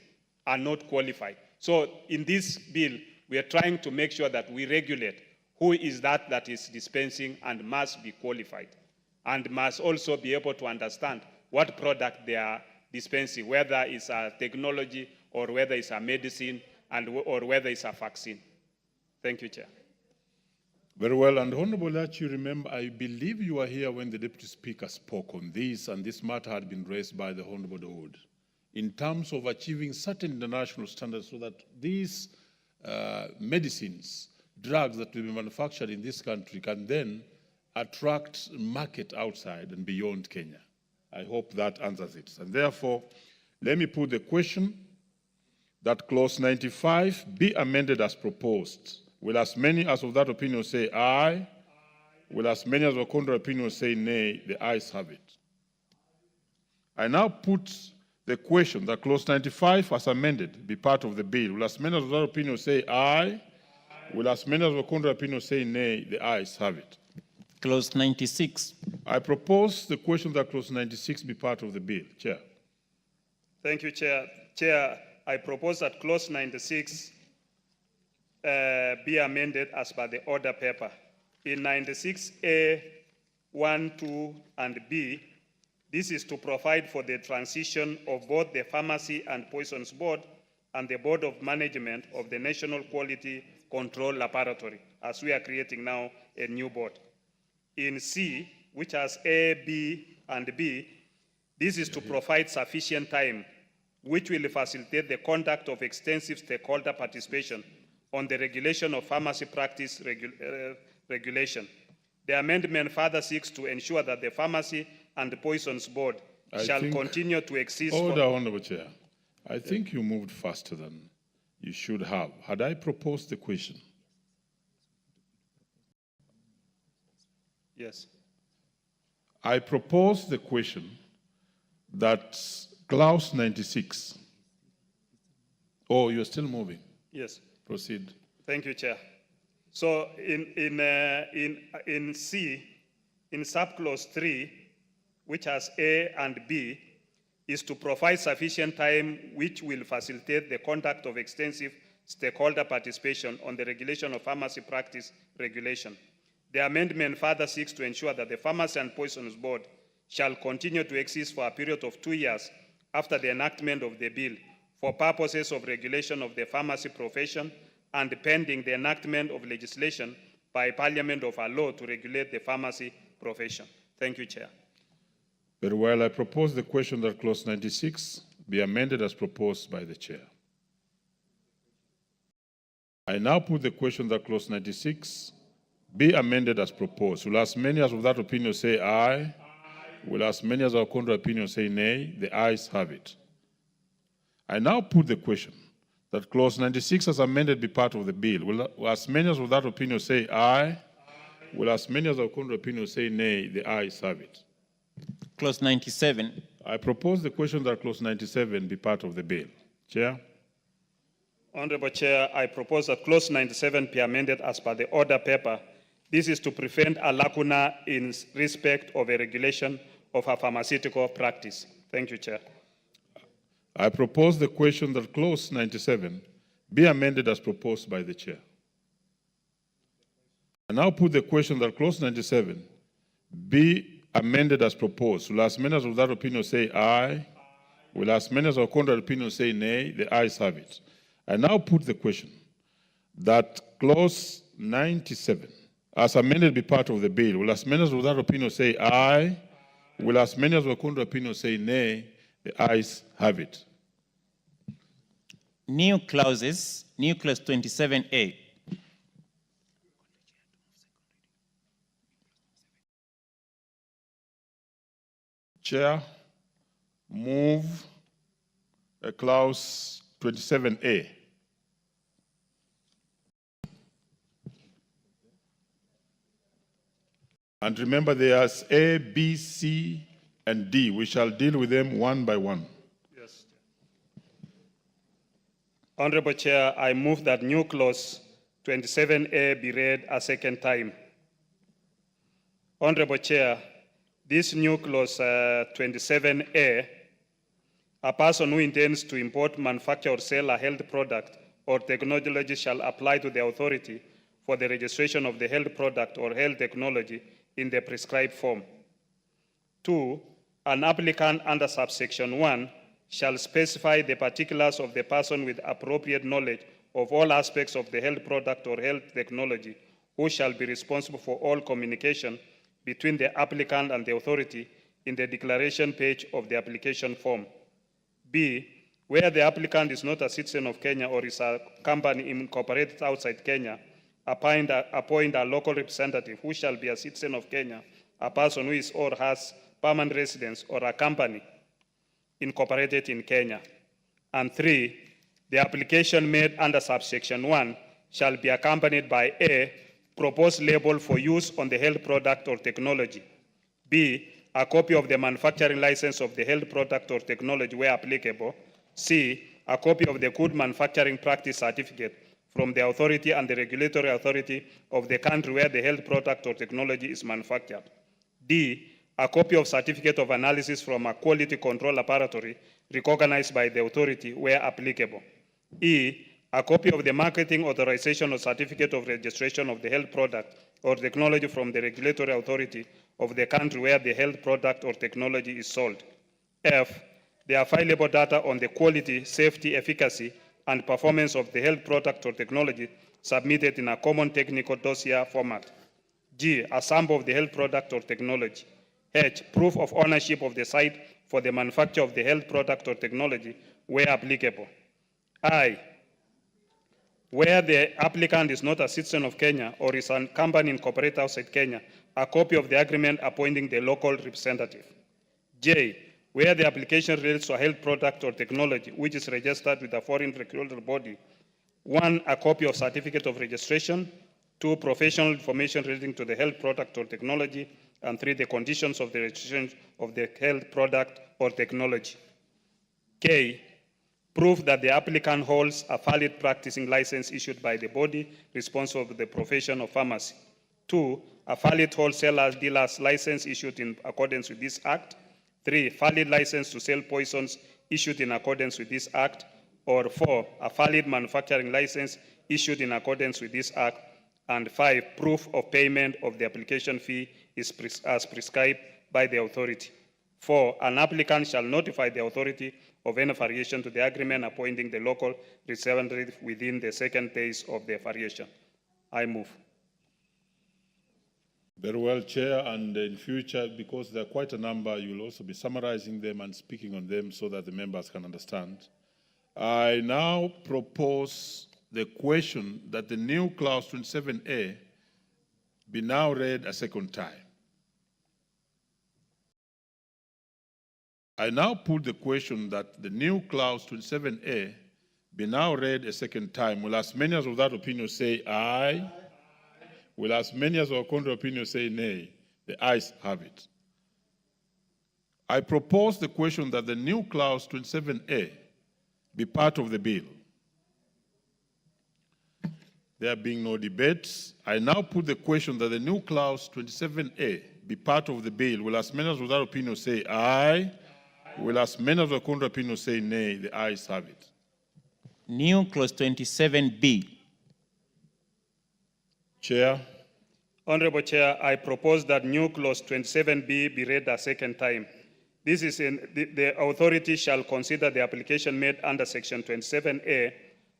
are not qualified. So in this bill, we are trying to make sure that we regulate who is that is dispensing and must be qualified and must also be able to understand what product they are dispensing, whether it's a technology or whether it's a medicine or whether it's a vaccine. Thank you, Chair. Very well, and Honorable, that you remember, I believe you were here when the Deputy Speaker spoke on this, and this matter had been raised by the Honorable Dawood in terms of achieving certain international standards so that these medicines, drugs that will be manufactured in this country can then attract market outside and beyond Kenya. I hope that answers it. And therefore, let me put the question that clause 95 be amended as proposed. Will as many as of that opinion say aye? Will as many as of contrary opinion say nay? The ayes have it. I now put the question that clause 95 as amended be part of the bill. Will as many as of that opinion say aye? Will as many as of contrary opinion say nay? The ayes have it. Clause 96. I propose the question that clause 96 be part of the bill. Chair. Thank you, Chair. Chair, I propose that clause 96 be amended as per the order paper. In 96A, 1, 2, and B, this is to provide for the transition of both the Pharmacy and Poisons Board and the Board of Management of the National Quality Control Laboratory, as we are creating now a new board. In C, which has A, B, and B, this is to provide sufficient time, which will facilitate the conduct of extensive stakeholder participation on the regulation of pharmacy practice regulation. The amendment further seeks to ensure that the Pharmacy and the Poisons Board shall continue to exist. Order, Honorable Chair. I think you moved faster than you should have. Had I proposed the question? Yes. I propose the question that clause 96. Oh, you're still moving. Yes. Proceed. Thank you, Chair. So in C, in subclause 3, which has A and B, is to provide sufficient time which will facilitate the conduct of extensive stakeholder participation on the regulation of pharmacy practice regulation. The amendment further seeks to ensure that the Pharmacy and Poisons Board shall continue to exist for a period of 2 years after the enactment of the bill for purposes of regulation of the pharmacy profession and pending the enactment of legislation by Parliament of a law to regulate the pharmacy profession. Thank you, Chair. Very well. I propose the question that Clause 96 be amended as proposed by the Chair. I now put the question that Clause 96 be amended as proposed. Will as many as of that opinion say aye? Will as many as of contrary opinion say nay? The ayes have it. I now put the question that Clause 96 as amended be part of the bill. Will as many as of that opinion say aye? Will as many as of contrary opinion say nay? The ayes have it. Clause 97. I propose the question that Clause 97 be part of the bill. Chair. Honorable Chair, I propose that Clause 97 be amended as per the order paper. This is to prevent a lacuna in respect of a regulation of a pharmaceutical practice. Thank you, Chair. I propose the question that Clause 97 be amended as proposed by the Chair. I now put the question that Clause 97 be amended as proposed. Will as many as of that opinion say aye? Will as many as of contrary opinion say nay? The ayes have it. I now put the question that Clause 97 as amended be part of the bill. Will as many as of that opinion say aye? Will as many as of contrary opinion say nay? The ayes have it. New clauses, new clause 27A. Chair, move clause 27A. And remember, there's A, B, C, and D. We shall deal with them one by one. Yes. Honorable Chair, I move that new clause 27A be read a second time. Honorable Chair, this new clause 27A, a person who intends to import, manufacture, or sell a health product or technology shall apply to the authority for the registration of the health product or health technology in the prescribed form. 2, an applicant under subsection 1 shall specify the particulars of the person with appropriate knowledge of all aspects of the health product or health technology, who shall be responsible for all communication between the applicant and the authority in the declaration page of the application form. B, where the applicant is not a citizen of Kenya or is a company incorporated outside Kenya, appoint a local representative who shall be a citizen of Kenya, a person who is or has permanent residence, or a company incorporated in Kenya. And 3, the application made under subsection 1 shall be accompanied by A, proposed label for use on the health product or technology. B, a copy of the manufacturing license of the health product or technology where applicable. C, a copy of the good manufacturing practice certificate from the authority and the regulatory authority of the country where the health product or technology is manufactured. D, a copy of certificate of analysis from a quality control laboratory recognized by the authority where applicable. E, a copy of the marketing authorization or certificate of registration of the health product or technology from the regulatory authority of the country where the health product or technology is sold. F, the available data on the quality, safety, efficacy, and performance of the health product or technology submitted in a common technical dossier format. G, a sample of the health product or technology. H, proof of ownership of the site for the manufacture of the health product or technology where applicable. I, where the applicant is not a citizen of Kenya or is a company incorporated outside Kenya, a copy of the agreement appointing the local representative. J, where the application relates to a health product or technology which is registered with a foreign regulatory body. 1, a copy of certificate of registration. 2, professional information relating to the health product or technology. And 3, the conditions of the registration of the health product or technology. K, proof that the applicant holds a valid practicing license issued by the body responsible for the profession of pharmacy. 2, a valid wholesaler dealer's license issued in accordance with this act. 3, valid license to sell poisons issued in accordance with this act. Or 4, a valid manufacturing license issued in accordance with this act. And 5, proof of payment of the application fee is as prescribed by the authority. 4, an applicant shall notify the authority of any variation to the agreement appointing the local representative within the 2nd days of the variation. I move. Very well, Chair, and in future, because there are quite a number, you will also be summarizing them and speaking on them so that the members can understand. I now propose the question that the new clause 27A be now read a second time. I now put the question that the new clause 27A be now read a second time. Will as many as of that opinion say aye? Will as many as of contrary opinion say nay? The ayes have it. I propose the question that the new clause 27A be part of the bill. There being no debates, I now put the question that the new clause 27A be part of the bill. Will as many as of that opinion say aye? Will as many as of contrary opinion say nay? The ayes have it. New clause 27B. Chair. Honorable Chair, I propose that new clause 27B be read a second time. This is the authority shall consider the application made under section 27A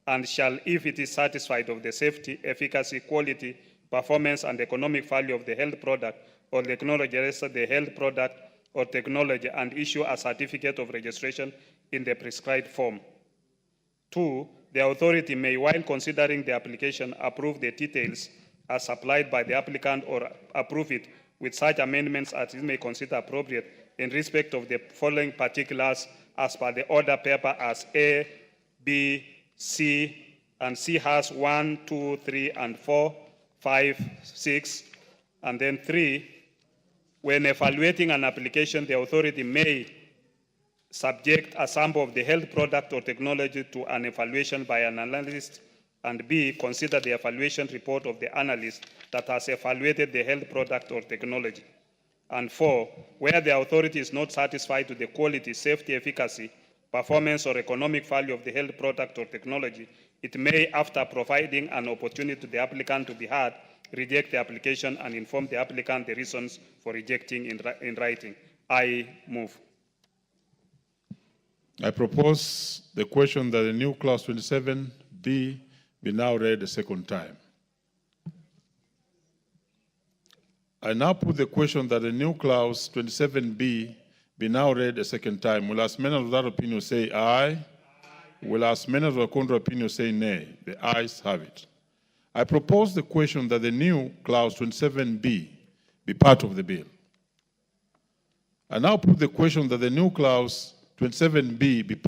and shall, if it is satisfied of the safety, efficacy, quality, performance, and economic value of the health product or technology, the health product or technology, and issue a certificate of registration in the prescribed form. 2, the authority may, while considering the application, approve the details as supplied by the applicant or approve it with such amendments as it may consider appropriate in respect of the following particulars as per the order paper as A, B, C, and C has 1, 2, 3, and 4, 5, 6, and then 3. When evaluating an application, the authority may subject a sample of the health product or technology to an evaluation by an analyst, and B, consider the evaluation report of the analyst that has evaluated the health product or technology. And 4, where the authority is not satisfied with the quality, safety, efficacy, performance, or economic value of the health product or technology, it may, after providing an opportunity to the applicant to be heard, reject the application and inform the applicant the reasons for rejecting in writing. I move. I propose the question that the new clause 27B be now read a second time. I now put the question that the new clause 27B be now read a second time. Will as many of that opinion say aye? Will as many of the contrary opinion say nay? The ayes have it. I propose the question that the new clause 27B be part of the bill. I now put the question that the new clause 27B be